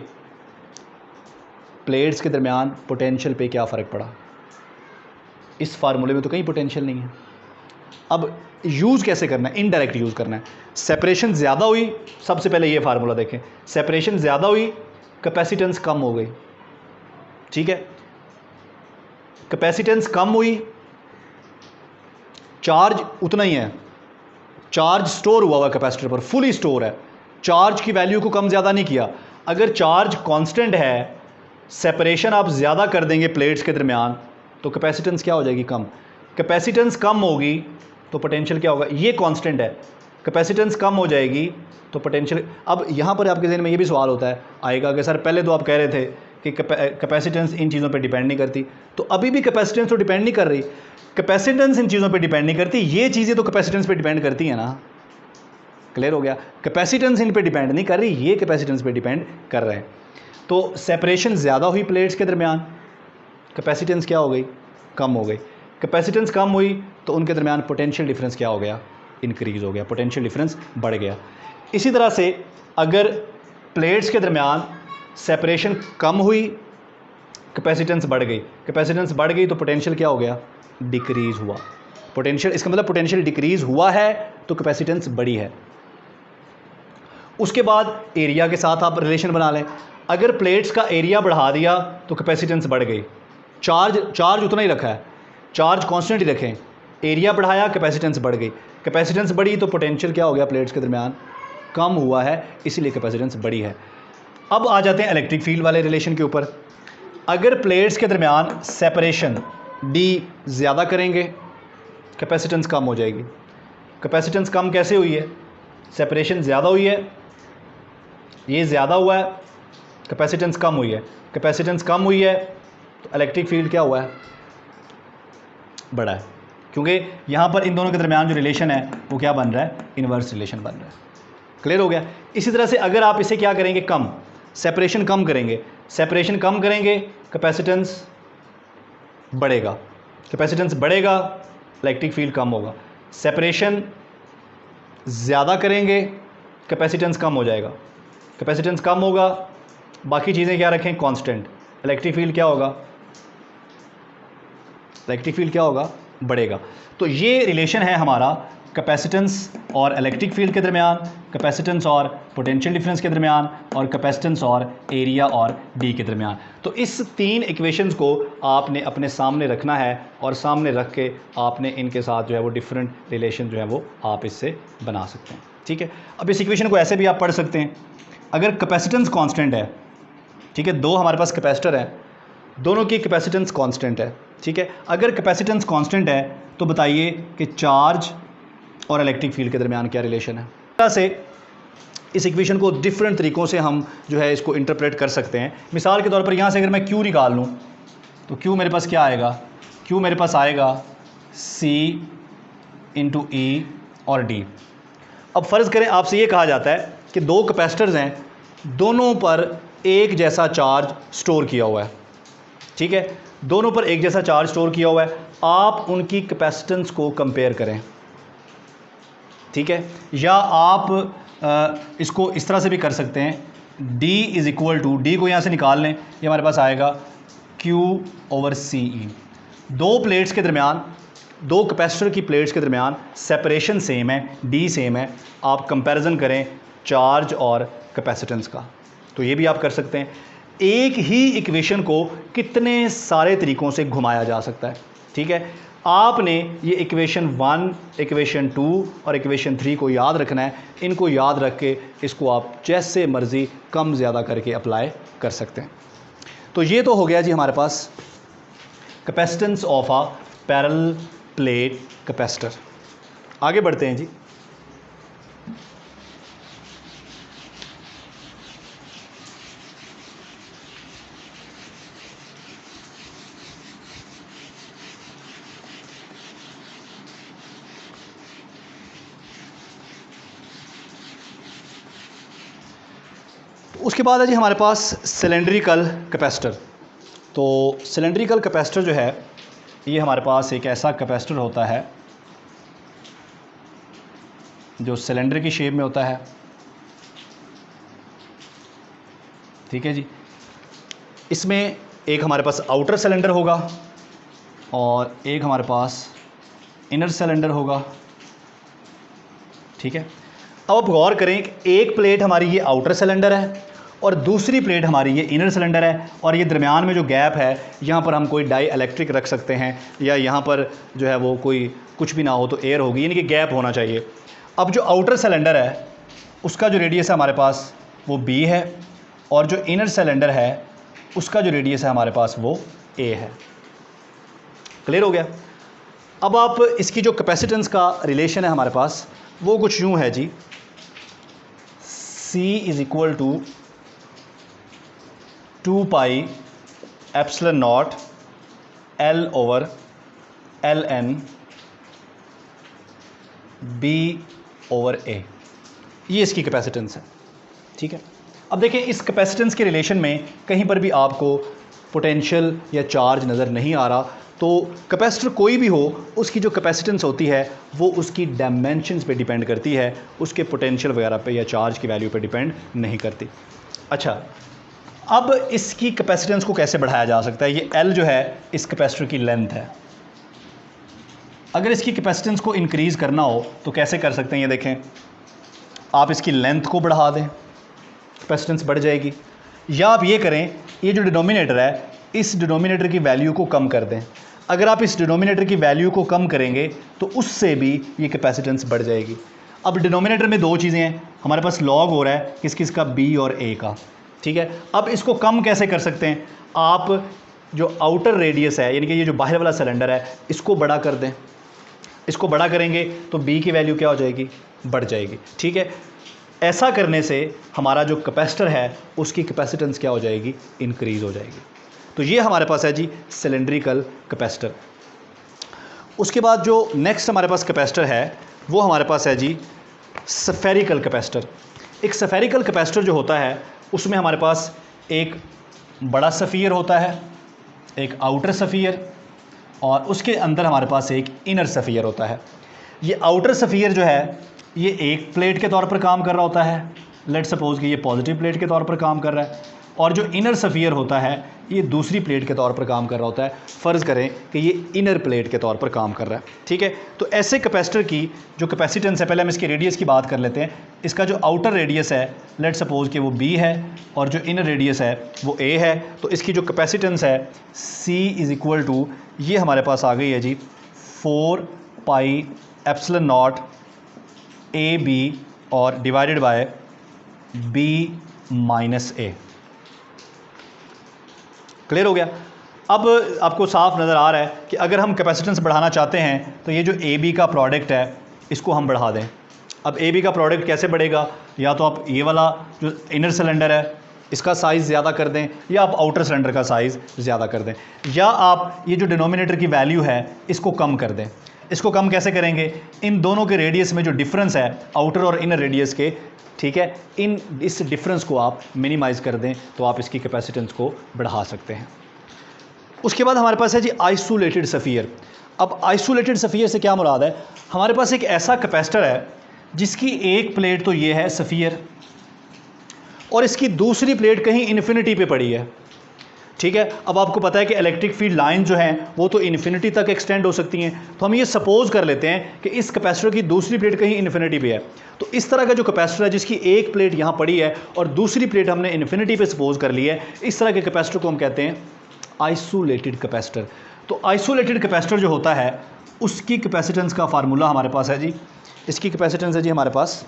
प्लेट्स के दरमियान पोटेंशियल पे क्या फ़र्क पड़ा। इस फार्मूले में तो कहीं पोटेंशियल नहीं है। अब यूज़ कैसे करना है, इनडायरेक्ट यूज़ करना है। सेपरेशन ज़्यादा हुई, सबसे पहले ये फार्मूला देखें, सेपरेशन ज़्यादा हुई कैपेसिटेंस कम हो गई, ठीक है, कैपेसिटेंस कम हुई, चार्ज उतना ही है, चार्ज स्टोर हुआ कैपेसिटर पर, फुली स्टोर है, चार्ज की वैल्यू को कम ज़्यादा नहीं किया। अगर चार्ज कांस्टेंट है, सेपरेशन आप ज़्यादा कर देंगे प्लेट्स के दरमियान तो कैपेसिटेंस क्या हो जाएगी, कम। कैपेसिटेंस कम होगी तो पोटेंशियल क्या होगा, ये कांस्टेंट है, कैपेसिटेंस कम हो जाएगी तो पोटेंशियल। अब यहाँ पर आपके ज़हन में ये भी सवाल होता है आएगा कि सर पहले तो आप कह रहे थे कि कैपेसिटेंस इन चीज़ों पे डिपेंड नहीं करती, तो अभी भी कैपेसिटेंस तो डिपेंड नहीं कर रही। कैपेसिटेंस इन चीज़ों पे डिपेंड नहीं करती, ये चीज़ें तो कैपेसिटेंस पे डिपेंड करती हैं ना। क्लियर हो गया, कैपेसिटेंस इन पे डिपेंड नहीं कर रही, ये कैपेसिटेंस पे डिपेंड कर रहे हैं। तो सेपरेशन ज़्यादा हुई प्लेट्स के दरमियान, कैपेसिटेंस क्या हो गई, कम हो गई। कैपेसिटेंस कम हुई तो उनके दरमियान पोटेंशियल डिफरेंस क्या हो गया, इंक्रीज़ हो गया, पोटेंशियल डिफरेंस बढ़ गया। इसी तरह से अगर प्लेट्स के दरमियान सेपरेशन कम हुई, कैपेसिटेंस बढ़ गई, कैपेसिटेंस बढ़ गई तो पोटेंशियल क्या हो गया, डिक्रीज़ हुआ। पोटेंशियल, इसका मतलब पोटेंशियल डिक्रीज़ हुआ है तो कैपेसिटेंस बढ़ी है। उसके बाद एरिया के साथ आप रिलेशन बना लें, अगर प्लेट्स का एरिया बढ़ा दिया तो कैपेसिटेंस बढ़ गई, चार्ज उतना ही रखा है, चार्ज कांस्टेंट ही रखें, एरिया बढ़ाया कैपेसिटेंस बढ़ गई, कैपेसिटेंस बढ़ी तो पोटेंशियल क्या हो गया प्लेट्स के दरमियान, कम हुआ है, इसीलिए कैपेसिटेंस बढ़ी है। अब आ जाते हैं इलेक्ट्रिक फील्ड वाले रिलेशन के ऊपर। अगर प्लेट्स के दरमियान सेपरेशन D ज़्यादा करेंगे कैपेसिटेंस कम हो जाएगी। कैपेसिटेंस कम कैसे हुई है, सेपरेशन ज़्यादा हुई है, ये ज़्यादा हुआ है, कैपेसिटेंस कम हुई है, कैपेसिटेंस कम हुई है तो इलेक्ट्रिक फील्ड क्या हुआ है, बढ़ा है, क्योंकि यहाँ पर इन दोनों के दरमियान जो रिलेशन है वो क्या बन रहा है, इन्वर्स रिलेशन बन रहा है। क्लियर हो गया। इसी तरह से अगर आप इसे क्या करेंगे, कम, सेपरेशन कम करेंगे, सेपरेशन कम करेंगे कैपेसिटेंस बढ़ेगा, कैपेसिटेंस बढ़ेगा इलेक्ट्रिक फील्ड कम होगा। सेपरेशन ज़्यादा करेंगे कैपेसिटेंस कम हो जाएगा, कैपेसिटेंस कम होगा, बाकी चीज़ें क्या रखें कांस्टेंट, इलेक्ट्रिक फील्ड क्या होगा, इलेक्ट्रिक फील्ड क्या होगा, बढ़ेगा। तो ये रिलेशन है हमारा कैपेसिटेंस और इलेक्ट्रिक फील्ड के दरमियान, कैपेसिटेंस और पोटेंशियल डिफरेंस के दरमियान, और कैपेसिटेंस और एरिया और डी के दरमियान। तो इस 3 इक्वेशंस को आपने अपने सामने रखना है और सामने रख के आपने इनके साथ जो है वो डिफरेंट रिलेशन जो है वो आप इससे बना सकते हैं। ठीक है, अब इस इक्वेशन को ऐसे भी आप पढ़ सकते हैं, अगर कैपेसिटेंस कांस्टेंट है, ठीक है, दो हमारे पास कैपेसिटर है, दोनों की कैपेसिटेंस कांस्टेंट है, ठीक है। अगर कैपेसिटेंस कांस्टेंट है तो बताइए कि चार्ज और इलेक्ट्रिक फील्ड के दरमियान क्या रिलेशन है। इस तरह से इस इक्वेशन को डिफरेंट तरीक़ों से हम जो है इसको इंटरप्रेट कर सकते हैं। मिसाल के तौर पर यहाँ से अगर मैं Q निकाल लूँ तो Q मेरे पास क्या आएगा, Q मेरे पास आएगा C इंटू E और D। अब फ़र्ज़ करें आपसे ये कहा जाता है कि दो कैपेसिटर्स हैं, दोनों पर एक जैसा चार्ज स्टोर किया हुआ है, ठीक है, दोनों पर एक जैसा चार्ज स्टोर किया हुआ है, आप उनकी कैपेसिटेंस को कंपेयर करें, ठीक है। या आप इसको इस तरह से भी कर सकते हैं, D is equal to, D को यहाँ से निकाल लें, ये हमारे पास आएगा Q ओवर CE। दो प्लेट्स के दरमियान, दो कैपेसिटर की प्लेट्स के दरमियान सेपरेशन सेम है, D सेम है, आप कंपैरिजन करें चार्ज और कैपेसिटेंस का, तो ये भी आप कर सकते हैं। एक ही इक्वेशन को कितने सारे तरीक़ों से घुमाया जा सकता है, ठीक है। आपने ये इक्वेशन 1, इक्वेशन 2 और इक्वेशन 3 को याद रखना है। इनको याद रख के इसको आप जैसे मर्ज़ी कम ज़्यादा करके अप्लाई कर सकते हैं। तो ये तो हो गया जी हमारे पास capacitance of a parallel plate capacitor. आगे बढ़ते हैं जी। उसके बाद है जी हमारे पास सिलेंड्रिकल कैपेसिटर। तो सिलेंड्रिकल कैपेसिटर जो है ये हमारे पास एक ऐसा कैपेसिटर होता है जो सिलेंडर की शेप में होता है, ठीक है जी। इसमें एक हमारे पास आउटर सिलेंडर होगा और एक हमारे पास इनर सिलेंडर होगा, ठीक है। अब आप गौर करें कि एक प्लेट हमारी ये आउटर सिलेंडर है और दूसरी प्लेट हमारी ये इनर सिलेंडर है, और ये दरमियान में जो गैप है यहाँ पर हम कोई डाई इलेक्ट्रिक रख सकते हैं, या यहाँ पर जो है वो कोई कुछ भी ना हो तो एयर होगी, यानी कि गैप होना चाहिए। अब जो आउटर सिलेंडर है उसका जो रेडियस है हमारे पास वो B है, और जो इनर सिलेंडर है उसका जो रेडियस है हमारे पास वो A है। क्लियर हो गया। अब आप इसकी जो कैपेसिटेंस का रिलेशन है हमारे पास वो कुछ यूँ है जी, C is equal to 2 pi epsilon naught L over LN B over A, ये इसकी कैपेसिटेंस है, ठीक है। अब देखिए इस कैपेसिटेंस के रिलेशन में कहीं पर भी आपको पोटेंशियल या चार्ज नज़र नहीं आ रहा, तो कैपेसिटर कोई भी हो उसकी जो कैपेसिटेंस होती है वो उसकी डायमेंशंस पे डिपेंड करती है, उसके पोटेंशियल वगैरह पे या चार्ज की वैल्यू पे डिपेंड नहीं करती। अच्छा, अब इसकी कैपेसिटेंस को कैसे बढ़ाया जा सकता है। ये L जो है इस कैपेसिटर की लेंथ है। अगर इसकी कैपेसिटेंस को इंक्रीज़ करना हो तो कैसे कर सकते हैं, ये देखें, आप इसकी लेंथ को बढ़ा दें, कैपेसिटेंस बढ़ जाएगी, या आप ये करें, ये जो डिनोमिनेटर है इस डिनोमिनेटर की वैल्यू को कम कर दें। अगर आप इस डिनोमिनेटर की वैल्यू को कम करेंगे तो उससे भी ये कैपेसिटेंस बढ़ जाएगी। अब डिनोमिनेटर में दो चीज़ें हैं, हमारे पास लॉग हो रहा है किस किस का, B और A का, ठीक है। अब इसको कम कैसे कर सकते हैं, आप जो आउटर रेडियस है यानी कि ये जो बाहर वाला सिलेंडर है इसको बड़ा कर दें। इसको बड़ा करेंगे तो B की वैल्यू क्या हो जाएगी, बढ़ जाएगी, ठीक है। ऐसा करने से हमारा जो कैपेसिटर है उसकी कैपेसिटेंस क्या हो जाएगी, इंक्रीज़ हो जाएगी। तो ये हमारे पास है जी सिलेंड्रिकल कैपेसिटर। उसके बाद जो नेक्स्ट हमारे पास कैपेसिटर है वो हमारे पास है जी स्फेरिकल कैपेसिटर। एक स्फेरिकल कैपेसिटर जो होता है उसमें हमारे पास एक बड़ा सफ़ियर होता है, एक आउटर सफ़ियर, और उसके अंदर हमारे पास एक इनर सफ़ियर होता है। ये आउटर सफ़ियर जो है ये एक प्लेट के तौर पर काम कर रहा होता है, लेट्स सपोज कि ये पॉजिटिव प्लेट के तौर पर काम कर रहा है, और जो इनर सफ़ियर होता है ये दूसरी प्लेट के तौर पर काम कर रहा होता है। फ़र्ज़ करें कि ये इनर प्लेट के तौर पर काम कर रहा है, ठीक है। तो ऐसे कैपेसिटर की जो कैपेसिटेंस है, पहले हम इसके रेडियस की बात कर लेते हैं। इसका जो आउटर रेडियस है लेट्स सपोज कि वो B है और जो इनर रेडियस है वो A है, तो इसकी जो कैपेसिटेंस है C इज़ इक्वल टू, ये हमारे पास आ गई है जी 4 पाई एप्सिलॉन नॉट AB और divided by B minus A। Clear हो गया। अब आपको साफ नज़र आ रहा है कि अगर हम कैपेसिटेंस बढ़ाना चाहते हैं तो ये जो ए बी का प्रोडक्ट है इसको हम बढ़ा दें। अब ए बी का प्रोडक्ट कैसे बढ़ेगा, या तो आप ये वाला जो इनर सिलेंडर है इसका साइज़ ज़्यादा कर दें, या आप आउटर सिलेंडर का साइज़ ज़्यादा कर दें, या आप ये जो डिनोमिनेटर की वैल्यू है इसको कम कर दें। इसको कम कैसे करेंगे, इन दोनों के रेडियस में जो डिफरेंस है आउटर और इनर रेडियस के, ठीक है, इस डिफरेंस को आप मिनिमाइज़ कर दें तो आप इसकी कैपेसिटेंस को बढ़ा सकते हैं। उसके बाद हमारे पास है जी आइसोलेटेड सफ़ियर। अब आइसोलेटेड सफ़ियर से क्या मुराद है, हमारे पास एक ऐसा कैपेसिटर है जिसकी एक प्लेट तो ये है सफ़ियर और इसकी दूसरी प्लेट कहीं इन्फिनिटी पे पड़ी है, ठीक है। अब आपको पता है कि इलेक्ट्रिक फील्ड लाइन जो हैं वो तो इन्फिनिटी तक एक्सटेंड हो सकती हैं, तो हम ये सपोज कर लेते हैं कि इस कैपेसिटर की दूसरी प्लेट कहीं इन्फिनिटी पे है। तो इस तरह का जो कैपेसिटर है जिसकी एक प्लेट यहाँ पड़ी है और दूसरी प्लेट हमने इन्फिनिटी पे सपोज कर ली है, इस तरह के कैपेसिटर को हम कहते हैं आइसोलेटेड कैपेसिटर। तो आइसोलेटेड कैपेसिटर जो होता है उसकी कैपेसिटेंस का फार्मूला हमारे पास है जी, इसकी कैपेसिटेंस है जी हमारे पास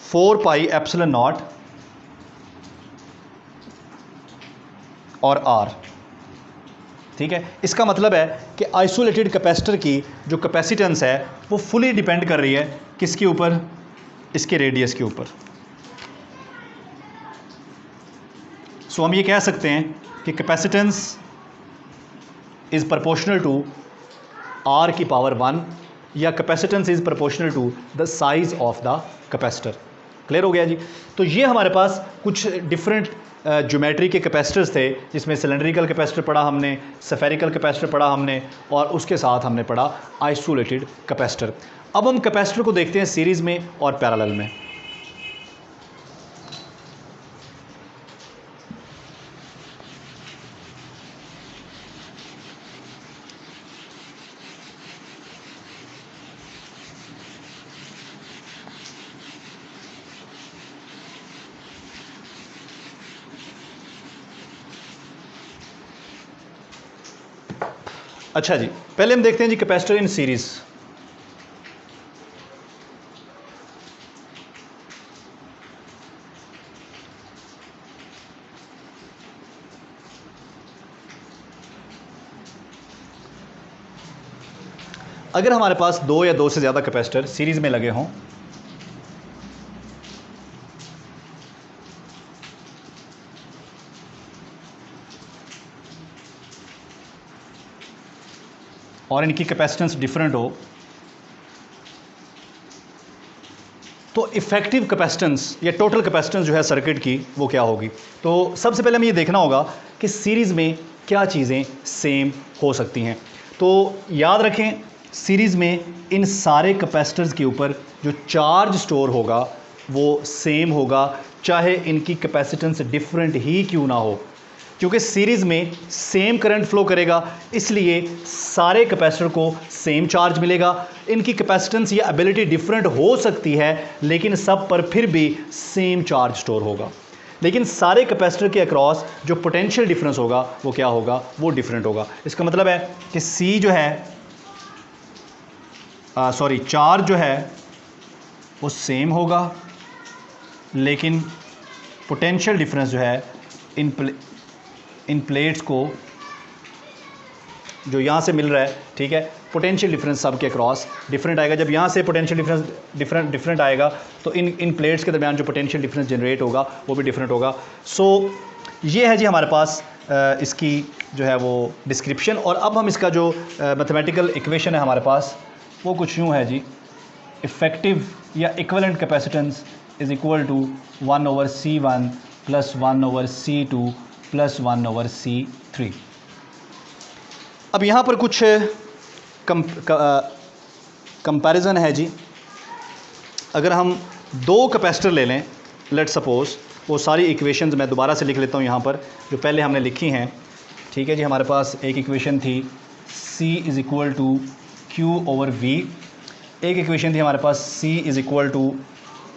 4 पाई एप्सिलॉन नॉट और R, ठीक है। इसका मतलब है कि आइसोलेटेड कैपेसिटर की जो कैपेसिटेंस है वो फुली डिपेंड कर रही है किसके ऊपर, इसके रेडियस के ऊपर। सो हम ये कह सकते हैं कि capacitance is proportional to R की पावर 1 या capacitance is proportional to the size of the capacitor. Clear हो गया जी। तो ये हमारे पास कुछ डिफरेंट ज्योमेट्री के कैपेसिटर्स थे, जिसमें सिलेंड्रिकल कैपेसिटर पढ़ा हमने, स्फेरिकल कैपेसिटर पढ़ा हमने, और उसके साथ हमने पढ़ा आइसोलेटेड कैपेसिटर। अब हम कैपेसिटर को देखते हैं सीरीज़ में और पैरेलल में। अच्छा जी, पहले हम देखते हैं जी कैपेसिटर इन सीरीज। अगर हमारे पास 2 या 2 से ज़्यादा कैपेसिटर सीरीज में लगे हों और इनकी कैपेसिटेंस डिफरेंट हो, तो इफ़ेक्टिव कैपेसिटेंस या टोटल कैपेसिटेंस जो है सर्किट की वो क्या होगी। तो सबसे पहले हमें ये देखना होगा कि सीरीज़ में क्या चीज़ें सेम हो सकती हैं। तो याद रखें, सीरीज़ में इन सारे कैपेसिटर्स के ऊपर जो चार्ज स्टोर होगा वो सेम होगा, चाहे इनकी कैपेसिटेंस डिफरेंट ही क्यों ना हो, क्योंकि सीरीज़ में सेम करंट फ्लो करेगा, इसलिए सारे कैपेसिटर को सेम चार्ज मिलेगा। इनकी कैपेसिटेंस या एबिलिटी डिफरेंट हो सकती है, लेकिन सब पर फिर भी सेम चार्ज स्टोर होगा। लेकिन सारे कैपेसिटर के अक्रॉस जो पोटेंशियल डिफरेंस होगा वो क्या होगा, वो डिफरेंट होगा। इसका मतलब है कि सी जो है चार्ज जो है वो सेम होगा, लेकिन पोटेंशियल डिफरेंस जो है इन प्लेट्स को जो यहाँ से मिल रहा है, ठीक है, पोटेंशियल डिफरेंस सब के क्रॉस डिफरेंट आएगा। जब यहाँ से पोटेंशियल डिफरेंस डिफरेंट आएगा तो इन प्लेट्स के दरमियान जो पोटेंशियल डिफरेंस जनरेट होगा वो भी डिफरेंट होगा। सो ये है जी हमारे पास इसकी जो है वो डिस्क्रिप्शन। और अब हम इसका जो मैथमेटिकल इक्वेशन है हमारे पास वो कुछ यूँ है जी, इफ़ेक्टिव या equivalent capacitance is equal to 1/C1 + 1/C2 + 1/C3। अब यहाँ पर कुछ कंपैरिजन है जी। अगर हम 2 कैपेसिटर ले लें, लेट सपोज, वो सारी इक्वेशंस मैं दोबारा से लिख लेता हूँ यहाँ पर जो पहले हमने लिखी हैं, ठीक है जी। हमारे पास एक इक्वेशन थी C = Q/V, एक इक्वेशन थी हमारे पास C =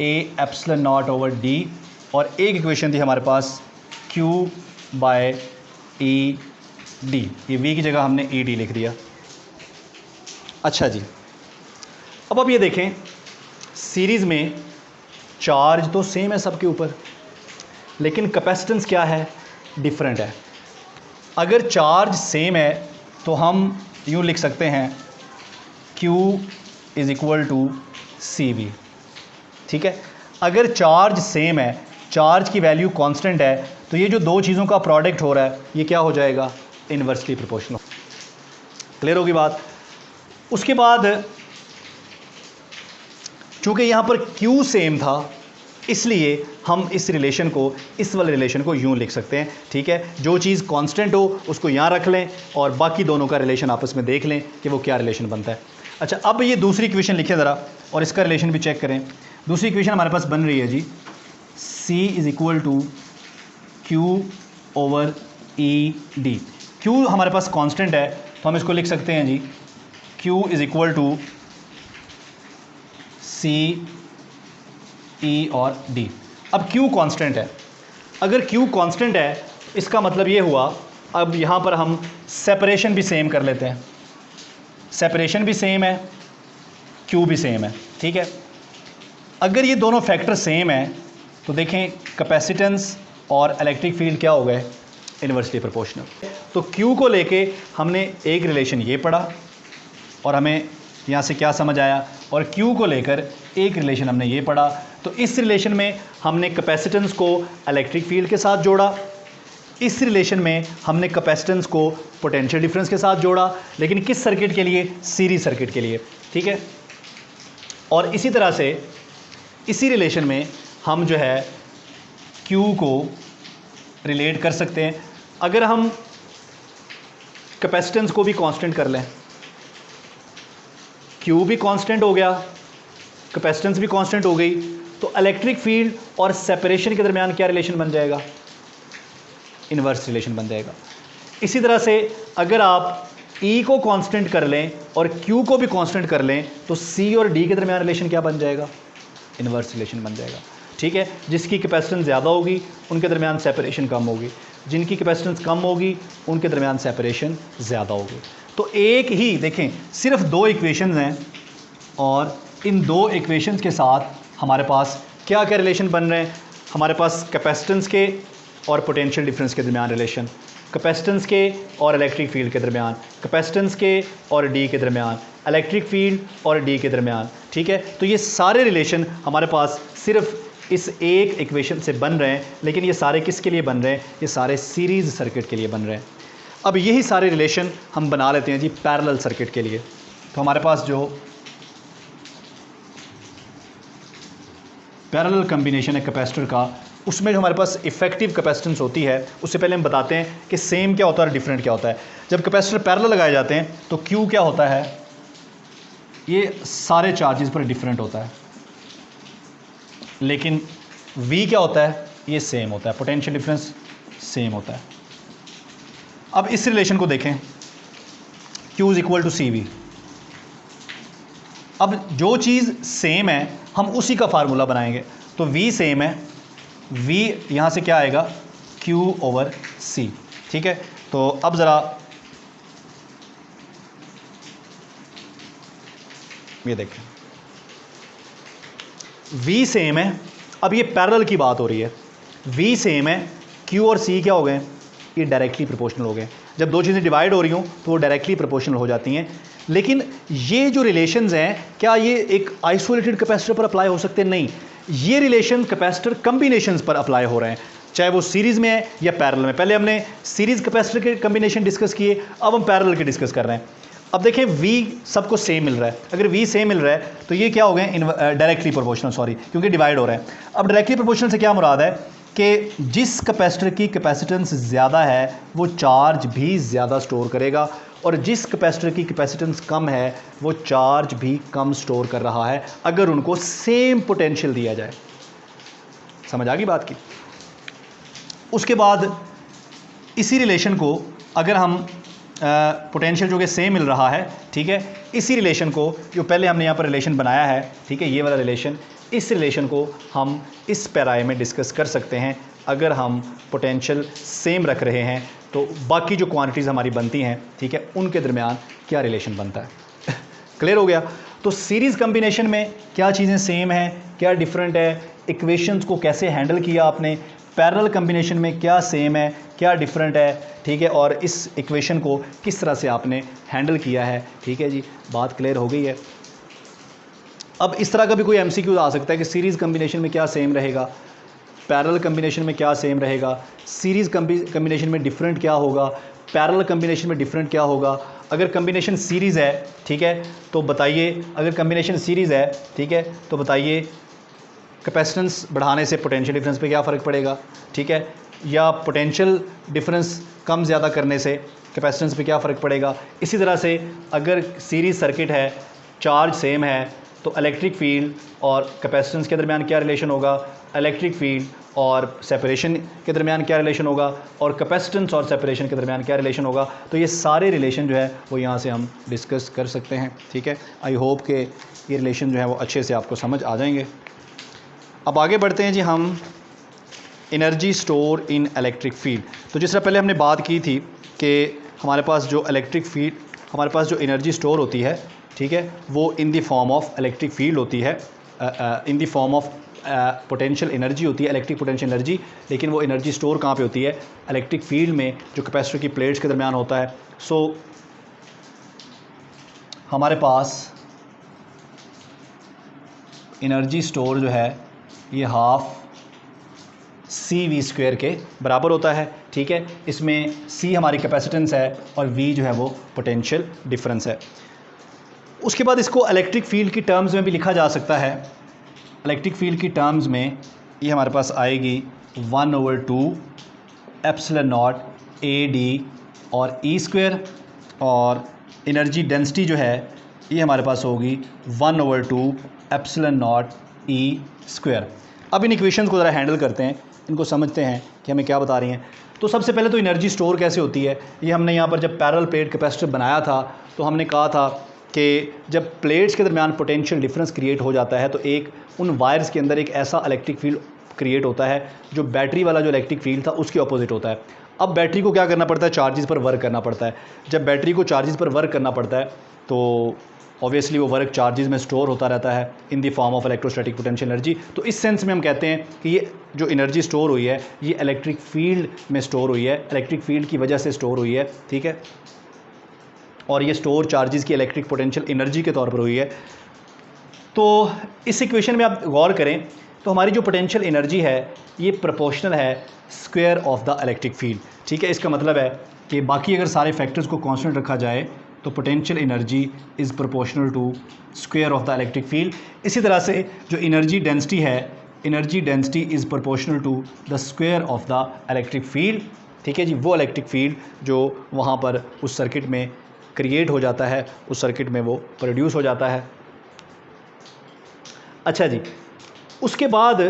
A/0/D, और एक इक्वेशन थी हमारे पास Q/ED। ये V की जगह हमने ED लिख दिया। अच्छा जी, अब आप ये देखें, सीरीज़ में चार्ज तो सेम है सबके ऊपर, लेकिन कैपेसिटेंस क्या है, डिफरेंट है। अगर चार्ज सेम है तो हम यूँ लिख सकते हैं Q is equal to C V, ठीक है। अगर चार्ज सेम है, चार्ज की वैल्यू कांस्टेंट है, तो ये जो दो चीज़ों का प्रोडक्ट हो रहा है ये क्या हो जाएगा, इन्वर्सली प्रोपोर्शनल। क्लियर होगी बात। उसके बाद चूंकि यहाँ पर Q सेम था इसलिए हम इस रिलेशन को, इस वाले रिलेशन को यूँ लिख सकते हैं, ठीक है। जो चीज़ कांस्टेंट हो उसको यहाँ रख लें और बाकी दोनों का रिलेशन आपस में देख लें कि वो क्या रिलेशन बनता है। अच्छा, अब ये दूसरी इक्वेशन लिखें ज़रा और इसका रिलेशन भी चेक करें। दूसरी इक्वेशन हमारे पास बन रही है जी, C is equal to Q over E D. Q हमारे पास कांस्टेंट है तो हम इसको लिख सकते हैं जी Q is equal to C E और D। अब Q कांस्टेंट है, अगर Q कांस्टेंट है इसका मतलब ये हुआ, अब यहाँ पर हम सेपरेशन भी सेम कर लेते हैं। सेपरेशन भी सेम है, Q भी सेम है, ठीक है। अगर ये दोनों फैक्टर सेम है तो देखें कैपेसिटेंस और इलेक्ट्रिक फील्ड क्या हो गए, इन्वर्सली प्रोपोर्शनल। तो Q को लेके हमने एक रिलेशन ये पढ़ा और हमें यहाँ से क्या समझ आया, और Q को लेकर एक रिलेशन हमने ये पढ़ा। तो इस रिलेशन में हमने कैपेसिटेंस को इलेक्ट्रिक फील्ड के साथ जोड़ा, इस रिलेशन में हमने कैपेसिटेंस को पोटेंशियल डिफरेंस के साथ जोड़ा, लेकिन किस सर्किट के लिए, सीरीज सर्किट के लिए, ठीक है। और इसी तरह से इसी रिलेशन में हम जो है Q को रिलेट कर सकते हैं। अगर हम कैपेसिटेंस को भी कांस्टेंट कर लें, Q भी कांस्टेंट हो गया, कैपेसिटेंस भी कांस्टेंट हो गई, तो इलेक्ट्रिक फील्ड और सेपरेशन के दरमियान क्या रिलेशन बन जाएगा, इन्वर्स रिलेशन बन जाएगा। इसी तरह से अगर आप E को कांस्टेंट कर लें और Q को भी कांस्टेंट कर लें तो C और D के दरमियान रिलेशन क्या बन जाएगा, इन्वर्स रिलेशन बन जाएगा, ठीक है। जिसकी कैपेसिटेंस ज़्यादा होगी उनके दरमियान सेपरेशन कम होगी, जिनकी कैपेसिटेंस कम होगी उनके दरमियान सेपरेशन ज़्यादा होगी। तो एक ही देखें, सिर्फ दो इक्वेशंस हैं और इन दो इक्वेशंस के साथ हमारे पास क्या क्या रिलेशन बन रहे हैं, हमारे पास कैपेसिटेंस के और पोटेंशियल डिफरेंस के दरमियान रिलेशन, कैपेसिटेंस के और इलेक्ट्रिक फील्ड के दरमियान, कैपेसिटेंस के और डी के दरमियान, इलेक्ट्रिक फील्ड और डी के दरमियान, ठीक है। तो ये सारे रिलेशन हमारे पास सिर्फ इस एक इक्वेशन से बन रहे हैं, लेकिन ये सारे किसके लिए बन रहे हैं, ये सारे सीरीज़ सर्किट के लिए बन रहे हैं। अब यही सारे रिलेशन हम बना लेते हैं जी पैरेलल सर्किट के लिए। तो हमारे पास जो पैरेलल कम्बिनेशन है कैपेसिटर का, उसमें जो हमारे पास इफेक्टिव कैपेसिटेंस होती है, उससे पहले हम बताते हैं कि सेम क्या होता है और डिफरेंट क्या होता है। जब कैपेसिटर पैरेलल लगाए जाते हैं तो Q क्या होता है, ये सारे चार्जेस पर डिफरेंट होता है, लेकिन V क्या होता है, ये सेम होता है, पोटेंशियल डिफरेंस सेम होता है। अब इस रिलेशन को देखें, Q is equal to C V. अब जो चीज़ सेम है हम उसी का फार्मूला बनाएंगे, तो V सेम है, V यहाँ से क्या आएगा, Q ओवर C, ठीक है। तो अब ज़रा ये देखें, V सेम है, अब ये पैरेलल की बात हो रही है, V सेम है, Q और C क्या हो गए, ये डायरेक्टली प्रोपोर्शनल हो गए। जब दो चीज़ें डिवाइड हो रही हों तो वो डायरेक्टली प्रोपोर्शनल हो जाती हैं। लेकिन ये जो रिलेशंस हैं, क्या ये एक आइसोलेटेड कैपेसिटर पर अप्लाई हो सकते हैं, नहीं, ये रिलेशन कैपेसिटर कम्बिनेशंस पर अप्लाई हो रहे हैं, चाहे वो सीरीज़ में है या पैरेलल में। पहले हमने सीरीज़ कैपेसिटर के कम्बिनेशन डिस्कस किए, अब हम पैरेलल के डिस्कस कर रहे हैं। अब देखें V सबको सेम मिल रहा है, अगर V सेम मिल रहा है तो ये क्या हो गए, डायरेक्टली प्रोपोर्शनल, सॉरी, क्योंकि डिवाइड हो रहा है। अब डायरेक्टली प्रोपोर्शनल से क्या मुराद है कि जिस कैपेसिटर की कैपेसिटेंस ज़्यादा है वो चार्ज भी ज़्यादा स्टोर करेगा, और जिस कैपेसिटर की कैपेसिटेंस कम है वो चार्ज भी कम स्टोर कर रहा है, अगर उनको सेम पोटेंशियल दिया जाए। समझ आ गई बात की। उसके बाद इसी रिलेशन को अगर हम पोटेंशियल जो कि सेम मिल रहा है, ठीक है, इसी रिलेशन को जो पहले हमने यहाँ पर रिलेशन बनाया है, ठीक है, ये वाला रिलेशन, इस रिलेशन को हम इस पैराए में डिस्कस कर सकते हैं। अगर हम पोटेंशियल सेम रख रहे हैं तो बाकी जो क्वांटिटीज़ हमारी बनती हैं, ठीक है, उनके दरमियान क्या रिलेशन बनता है। क्लियर हो गया। तो सीरीज़ कम्बिनेशन में क्या चीज़ें सेम हैं, क्या डिफरेंट है, इक्वेशंस को कैसे हैंडल किया आपने, पैरेलल कम्बिनेशन में क्या सेम है क्या डिफरेंट है, ठीक है, और इस इक्वेशन को किस तरह से आपने हैंडल किया है। ठीक है जी, बात क्लियर हो गई है। अब इस तरह का भी कोई एमसीक्यू आ सकता है कि सीरीज़ कम्बिनेशन में क्या सेम रहेगा, पैरेलल कम्बिनेशन में क्या सेम रहेगा, सीरीज़ कम्बिनेशन में डिफरेंट क्या होगा, पैरेलल कम्बिनेशन में डिफरेंट क्या होगा। अगर कम्बिनेशन सीरीज़ है, ठीक है, तो बताइए, अगर कम्बिनेशन सीरीज़ है, ठीक है, तो बताइए कैपेसिटेंस बढ़ाने से पोटेंशियल डिफरेंस पे क्या फ़र्क पड़ेगा, ठीक है, या पोटेंशियल डिफरेंस कम ज़्यादा करने से कैपेसिटेंस पे क्या फ़र्क पड़ेगा। इसी तरह से अगर सीरीज़ सर्किट है, चार्ज सेम है, तो इलेक्ट्रिक फील्ड और कैपेसिटेंस के दरमियान क्या रिलेशन होगा, इलेक्ट्रिक फील्ड और सेपरेशन के दरमियान क्या रिलेशन होगा, और कैपेसिटेंस और सेपरेशन के दरमियान क्या रिलेशन होगा। तो ये सारे रिलेशन जो है वो यहाँ से हम डिस्कस कर सकते हैं। ठीक है, आई होप कि ये रिलेशन जो है वो अच्छे से आपको समझ आ जाएंगे। अब आगे बढ़ते हैं जी हम energy store in electric field. तो जिस तरह पहले हमने बात की थी कि हमारे पास जो इलेक्ट्रिक फील्ड, हमारे पास जो एनर्जी स्टोर होती है, ठीक है, वो इन the form of electric field होती है, in the form of potential energy होती है, इलेक्ट्रिक पोटेंशियल एनर्जी। लेकिन वो एनर्जी स्टोर कहाँ पे होती है, इलेक्ट्रिक फील्ड में, जो कैपेसिटर की प्लेट्स के दरमियान होता है। सो हमारे पास एनर्जी स्टोर जो है ये हाफ CV² के बराबर होता है। ठीक है, इसमें C हमारी कैपेसिटेंस है और V जो है वो पोटेंशियल डिफरेंस है। उसके बाद इसको इलेक्ट्रिक फील्ड की टर्म्स में भी लिखा जा सकता है। इलेक्ट्रिक फील्ड की टर्म्स में ये हमारे पास आएगी 1/2 एप्सिलॉन नॉट AD और E², और एनर्जी डेंसिटी जो है ये हमारे पास होगी 1/2 एप्सिलॉन नॉट E²। अब इन इक्वेशंस को ज़रा हैंडल करते हैं, इनको समझते हैं कि हमें क्या बता रही हैं। तो सबसे पहले तो एनर्जी स्टोर कैसे होती है, ये हमने यहाँ पर जब पैरेलल प्लेट कैपेसिटर बनाया था तो हमने कहा था कि जब प्लेट्स के दरमियान पोटेंशियल डिफरेंस क्रिएट हो जाता है तो एक उन वायर्स के अंदर एक ऐसा इलेक्ट्रिक फील्ड क्रिएट होता है जो बैटरी वाला जो इलेक्ट्रिक फील्ड था उसके अपोजिट होता है। अब बैटरी को क्या करना पड़ता है, चार्जेस पर वर्क करना पड़ता है। जब बैटरी को चार्जेस पर वर्क करना पड़ता है तो ऑब्वियसली वो वर्क चार्जेस में स्टोर होता रहता है in the form of electrostatic potential energy. तो इस सेंस में हम कहते हैं कि ये जो एनर्जी स्टोर हुई है ये इलेक्ट्रिक फील्ड में स्टोर हुई है, इलेक्ट्रिक फील्ड की वजह से स्टोर हुई है। ठीक है, और ये स्टोर चार्जेस की इलेक्ट्रिक पोटेंशियल एनर्जी के तौर पर हुई है। तो इस इक्वेशन में आप गौर करें तो हमारी जो पोटेंशियल एनर्जी है ये प्रोपोर्शनल है square of the electric field. ठीक है, इसका मतलब है कि बाकी अगर सारे फैक्टर्स को कांस्टेंट रखा जाए तो potential energy is proportional to square of the electric field. इसी तरह से जो एनर्जी डेंसिटी है, energy density is proportional to the square of the electric field. ठीक है जी, वो इलेक्ट्रिक फील्ड जो वहाँ पर उस सर्किट में क्रिएट हो जाता है, उस सर्किट में वो प्रोड्यूस हो जाता है। अच्छा जी, उसके बाद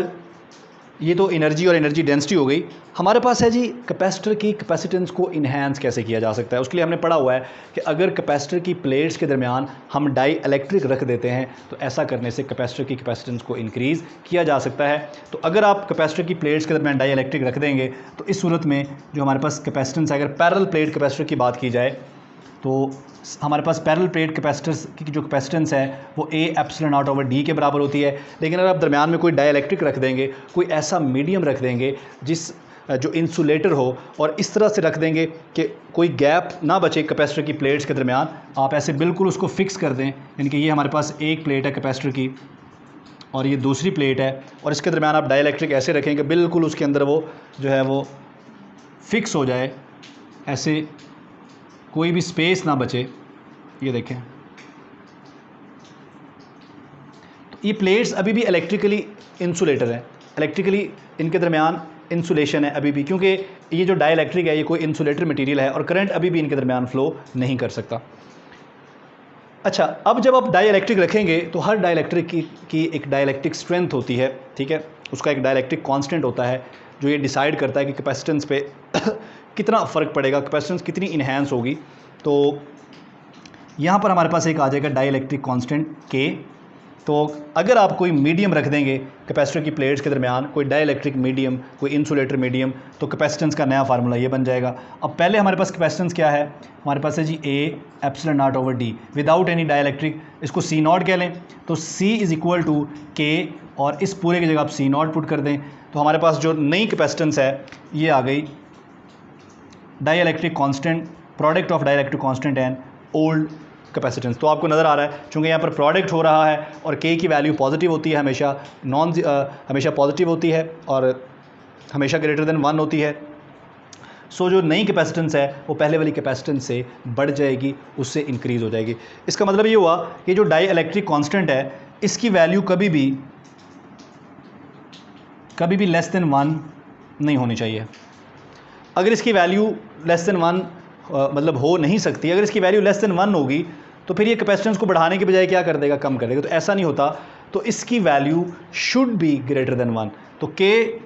ये तो एनर्जी और एनर्जी डेंसिटी हो गई। हमारे पास है जी कैपेसिटर की कैपेसिटेंस को इन्हेंस कैसे किया जा सकता है। उसके लिए हमने पढ़ा हुआ है कि अगर कैपेसिटर की प्लेट्स के दरमियान हम डाई इलेक्ट्रिक रख देते हैं तो ऐसा करने से कैपेसिटर की कैपेसिटेंस को इंक्रीज़ किया जा सकता है। तो अगर आप कैपेसिटर की प्लेट्स के दरमियान डाई इलेक्ट्रिक रख देंगे तो इस सूरत में जो हमारे पास कैपेसिटेंस है, अगर पैरेलल प्लेट कैपेसिटर की बात की जाए तो हमारे पास पैरेलल प्लेट कैपेसिटर्स की जो कैपेसिटेंस है वो A epsilon naught over D के बराबर होती है। लेकिन अगर आप दरमियान में कोई डाइइलेक्ट्रिक रख देंगे, कोई ऐसा मीडियम रख देंगे जो इंसुलेटर हो, और इस तरह से रख देंगे कि कोई गैप ना बचे कैपेसिटर की प्लेट्स के दरमियान, आप ऐसे बिल्कुल उसको फिक्स कर दें, यानी कि ये हमारे पास एक प्लेट है कैपेसिटर की और ये दूसरी प्लेट है, और इसके दरमियान आप डाइइलेक्ट्रिक ऐसे रखें कि बिल्कुल उसके अंदर वो जो है वो फिक्स हो जाए, ऐसे कोई भी स्पेस ना बचे। ये देखें, तो ये प्लेट्स अभी भी इलेक्ट्रिकली इंसुलेटर हैं, इलेक्ट्रिकली इनके दरमियान इंसुलेशन है अभी भी, क्योंकि ये जो डाइइलेक्ट्रिक है ये कोई इंसुलेटर मटेरियल है और करंट अभी भी इनके दरमियान फ्लो नहीं कर सकता। अच्छा, अब जब आप डाइइलेक्ट्रिक रखेंगे तो हर डाइइलेक्ट्रिक की एक डाइइलेक्ट्रिक स्ट्रेंथ होती है। ठीक है, उसका एक डाइइलेक्ट्रिक कांस्टेंट होता है जो ये डिसाइड करता है कि कैपेसिटेंस पे कितना फ़र्क पड़ेगा, कैपेसिटेंस कितनी इन्हेंस होगी। तो यहाँ पर हमारे पास एक आ जाएगा डाइइलेक्ट्रिक कांस्टेंट K। तो अगर आप कोई मीडियम रख देंगे कैपेसिटर की प्लेट्स के दरमियान, कोई डाइइलेक्ट्रिक मीडियम, कोई इंसुलेटर मीडियम, तो कैपेसिटेंस का नया फार्मूला ये बन जाएगा। अब पहले हमारे पास कैपेसिटेंस क्या है, हमारे पास है जी A epsilon naught over D without any dielectric, इसको C0 कह लें। तो C is equal to K और इस पूरे की जगह आप C0 पुट कर दें, तो हमारे पास जो नई कैपेसिटेंस है ये आ गई dielectric constant, product of dielectric constant and old capacitance. तो आपको नज़र आ रहा है चूँकि यहाँ पर प्रोडक्ट हो रहा है और के की वैल्यू पॉजिटिव होती है, हमेशा पॉजिटिव होती है और हमेशा ग्रेटर देन 1 होती है। सो जो नई कैपेसिटेंस है वो पहले वाली कैपेसिटेंस से बढ़ जाएगी, उससे इंक्रीज़ हो जाएगी। इसका मतलब ये हुआ कि जो डाइलेक्ट्रिक कांस्टेंट है इसकी वैल्यू कभी भी लेस देन 1 नहीं होनी चाहिए। अगर इसकी वैल्यू लेस देन 1 मतलब हो नहीं सकती, अगर इसकी वैल्यू लेस देन 1 होगी तो फिर ये कैपेसिटेंस को बढ़ाने के बजाय क्या कर देगा, कम कर देगा। तो ऐसा नहीं होता, तो इसकी value should be greater than 1। तो के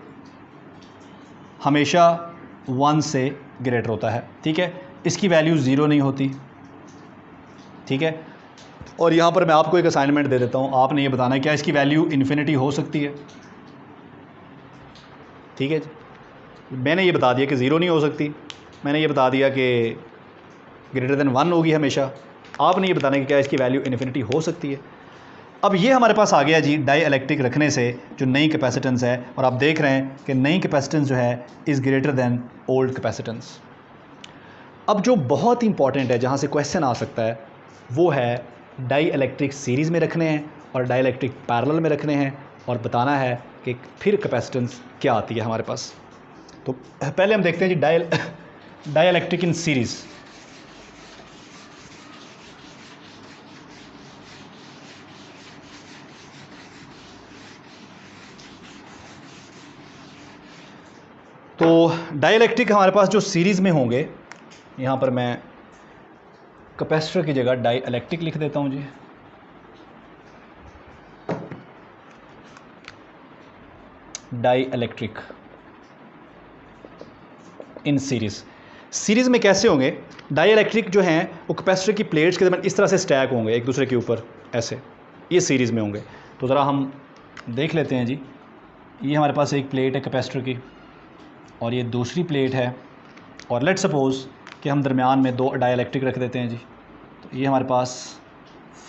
हमेशा 1 से ग्रेटर होता है, ठीक है। इसकी वैल्यू 0 नहीं होती, ठीक है। और यहाँ पर मैं आपको एक असाइनमेंट दे देता हूँ, आपने ये बताना है क्या इसकी वैल्यू इन्फिनिटी हो सकती है, ठीक है। मैंने ये बता दिया कि 0 नहीं हो सकती, मैंने ये बता दिया कि ग्रेटर देन 1 होगी हमेशा। आपने ये बताना है कि क्या इसकी वैल्यू इन्फिनिटी हो सकती है। अब ये हमारे पास आ गया जी डाइलेक्ट्रिक रखने से जो नई कैपेसिटेंस है, और आप देख रहे हैं कि नई कैपेसिटेंस जो है is greater than old capacitance. अब जो बहुत इंपॉर्टेंट है, जहाँ से क्वेश्चन आ सकता है, वो है डाइलेक्ट्रिक सीरीज़ में रखने हैं और डाइलेक्ट्रिक पैरेलल में रखने हैं, और बताना है कि फिर कैपेसिटेंस क्या आती है हमारे पास। तो पहले हम देखते हैं जी डाइलेक्ट्रिक इन सीरीज़। तो डाइलेक्ट्रिक हमारे पास जो सीरीज़ में होंगे, यहाँ पर मैं कैपेसिटर की जगह डाइलेक्ट्रिक लिख देता हूँ जी। डाइलेक्ट्रिक इन सीरीज़ में कैसे होंगे? डाइलेक्ट्रिक जो हैं वो कैपेसिटर की प्लेट्स के दरमियान इस तरह से स्टैक होंगे एक दूसरे के ऊपर, ऐसे, ये सीरीज़ में होंगे। तो ज़रा हम देख लेते हैं जी। ये हमारे पास एक प्लेट है कैपेसिटर की, और ये दूसरी प्लेट है, और लेट्स सपोज़ कि हम दरमियान में 2 डाइलेक्ट्रिक रख देते हैं जी। तो ये हमारे पास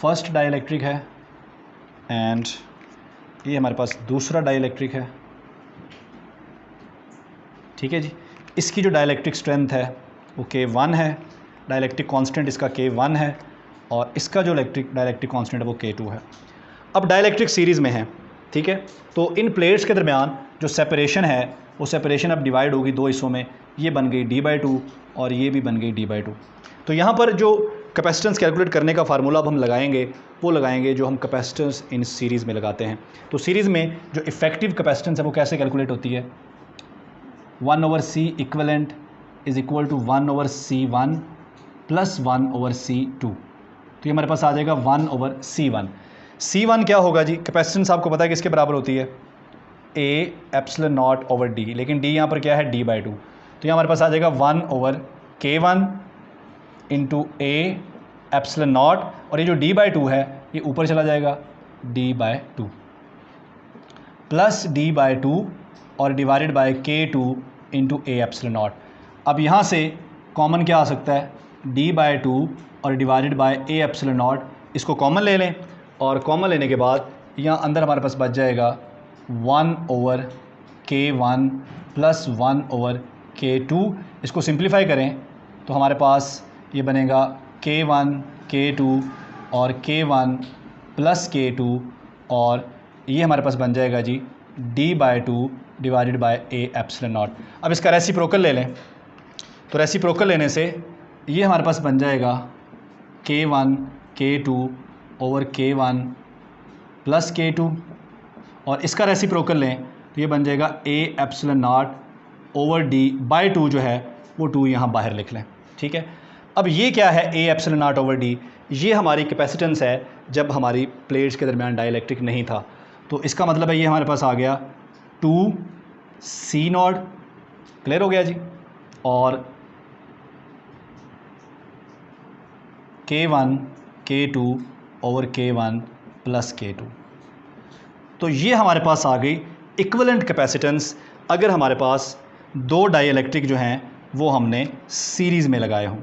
फर्स्ट डाइलेक्ट्रिक है, एंड ये हमारे पास दूसरा डाइलेक्ट्रिक है, ठीक है जी। इसकी जो डाइलेक्ट्रिक स्ट्रेंथ है वो K1 है, डाइलेक्ट्रिक कांस्टेंट इसका K1 है, और इसका जो डाइलेक्ट्रिक कांस्टेंट है वो K2 है। अब डाइलेक्ट्रिक सीरीज़ में है, ठीक है। तो इन प्लेट्स के दरमियान जो सेपरेशन है वो सेपरेशन अब डिवाइड होगी 2 हिस्सों में, ये बन गई D/2 और ये भी बन गई D/2। तो यहाँ पर जो कैपेसिटेंस कैलकुलेट करने का फार्मूला अब हम लगाएंगे वो लगाएंगे जो हम कैपेसिटेंस इन सीरीज़ में लगाते हैं। तो सीरीज़ में जो इफ़ेक्टिव कैपेसिटेंस है वो कैसे कैलकुलेट होती है? 1/C equivalent is equal to 1/C1 plus 1/C2। तो ये हमारे पास आ जाएगा 1/C1। C1 क्या होगा जी? कैपेसिटेंस आपको पता है किसके बराबर होती है? A/0/D, लेकिन D यहाँ पर क्या है? D/2। तो यहाँ हमारे पास आ जाएगा 1/K1 इंटू A/0, और ये जो D/2 है ये ऊपर चला जाएगा D/2 प्लस D/2 और divided by K2 into A/0। अब यहाँ से कॉमन क्या आ सकता है? D/2 और डिवाइडेड बाय A/0। इसको कॉमन ले लें, और कॉमन लेने के बाद यहाँ अंदर हमारे पास बच जाएगा 1/K1 प्लस 1/K2। इसको सिंप्लीफाई करें तो हमारे पास ये बनेगा K1 K2 और K1 प्लस K2, और ये हमारे पास बन जाएगा जी D/2 डिवाइडेड बाय A/0। अब इसका रेसिप्रोकल ले लें, तो रेसिप्रोकल लेने से ये हमारे पास बन जाएगा K1 K2 over K1 plus K2, और इसका रेसिप्रोकल लें तो ये बन जाएगा A/0 ओवर D/2, जो है वो 2 यहाँ बाहर लिख लें, ठीक है। अब ये क्या है? A/0 ओवर D, ये हमारी कैपेसिटेंस है जब हमारी प्लेट्स के दरमियान डाइलेक्ट्रिक नहीं था। तो इसका मतलब है ये हमारे पास आ गया 2C0, क्लियर हो गया जी, और K1 K2 over K1 plus K2। तो ये हमारे पास आ गई इक्विवेलेंट कैपेसिटेंस अगर हमारे पास 2 डाइलेक्ट्रिक जो हैं वो हमने सीरीज़ में लगाए हों।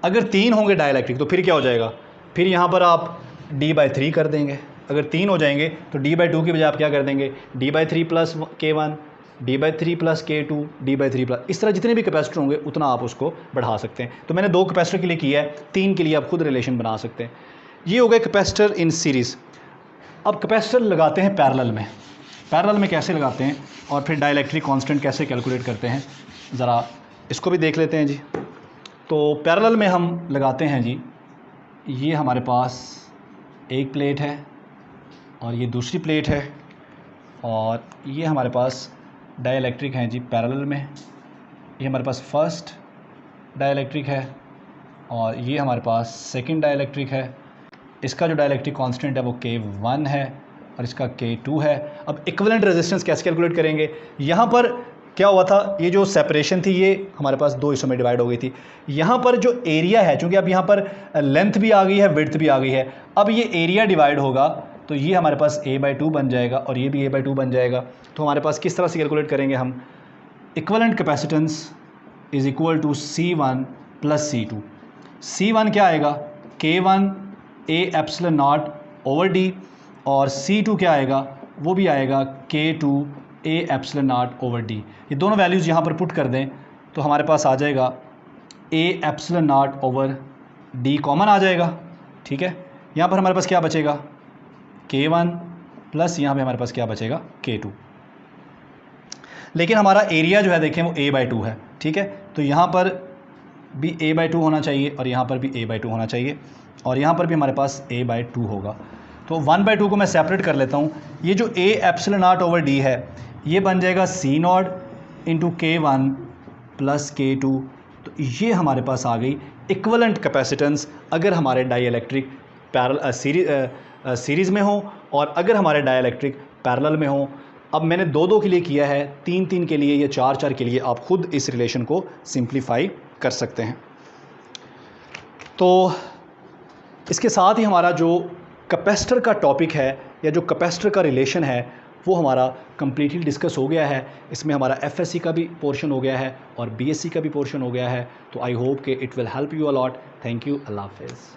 अगर 3 होंगे डाइलेक्ट्रिक तो फिर क्या हो जाएगा? फिर यहाँ पर आप D/3 कर देंगे। अगर 3 हो जाएंगे तो D/2 की बजाय आप क्या कर देंगे? D/3 plus K1 D/3 plus K2 D/3 plus, इस तरह जितने भी कैपेसिटर होंगे उतना आप उसको बढ़ा सकते हैं। तो मैंने 2 कैपेसिटर के लिए किया है, 3 के लिए आप खुद रिलेशन बना सकते हैं। ये हो गए कैपेसिटर इन सीरीज़। अब कैपेसिटर लगाते हैं पैरेलल में। पैरेलल में कैसे लगाते हैं और फिर डाइलेक्ट्रिक कांस्टेंट कैसे कैलकुलेट करते हैं, ज़रा इसको भी देख लेते हैं जी। तो पैरेलल में हम लगाते हैं जी, ये हमारे पास एक प्लेट है और ये दूसरी प्लेट है, और ये हमारे पास डाइलेक्ट्रिक हैं जी पैरेलल में। ये हमारे पास फर्स्ट डाइलेक्ट्रिक है और ये हमारे पास सेकंड डाइलेक्ट्रिक है। इसका जो डाइलेक्ट्रिक कांस्टेंट है वो K1 है और इसका K2 है। अब इक्विवेलेंट रेजिस्टेंस कैसे कैलकुलेट करेंगे? यहाँ पर क्या हुआ था, ये जो सेपरेशन थी ये हमारे पास 2 हिस्सों में डिवाइड हो गई थी। यहाँ पर जो एरिया है, चूँकि अब यहाँ पर लेंथ भी आ गई है, विड्थ भी आ गई है, अब ये एरिया डिवाइड होगा तो ये हमारे पास A/2 बन जाएगा और ये भी A/2 बन जाएगा। तो हमारे पास किस तरह से कैलकुलेट करेंगे हम? Equivalent capacitance is equal to C1 plus C2। C1 क्या आएगा? K1 A/0/D और C2 क्या आएगा? वो भी आएगा K2 A/0/D। ये दोनों वैल्यूज़ यहाँ पर पुट कर दें तो हमारे पास आ जाएगा A/0/D कॉमन आ जाएगा, ठीक है। यहाँ पर हमारे पास क्या बचेगा? K1 प्लस यहाँ पे हमारे पास क्या बचेगा? K2। लेकिन हमारा एरिया जो है देखें वो A/2 है, ठीक है। तो यहाँ पर भी A/2 होना चाहिए और यहाँ पर भी A/2 होना चाहिए और यहाँ पर भी हमारे पास A/2 होगा। तो 1/2 को मैं सेपरेट कर लेता हूँ। ये जो A/0/D है ये बन जाएगा C0 into K1 plus K2। तो ये हमारे पास आ गई इक्विवेलेंट कैपेसिटेंस अगर हमारे डाइलेक्ट्रिक सीरीज़ में हो और अगर हमारे डाइलेक्ट्रिक पैरेलल में हो। अब मैंने 2-2 के लिए किया है, 3-3 के लिए या 4-4 के लिए आप खुद इस रिलेशन को सिंप्लीफाई कर सकते हैं। तो इसके साथ ही हमारा जो कैपेसिटर का टॉपिक है या जो कैपेसिटर का रिलेशन है वो हमारा कंप्लीटली डिस्कस हो गया है। इसमें हमारा FSC का भी पोर्शन हो गया है और BSc का भी पोर्शन हो गया है। तो आई होप कि it will help you a lot. Thank you. अल्लाह हाफ़िज़।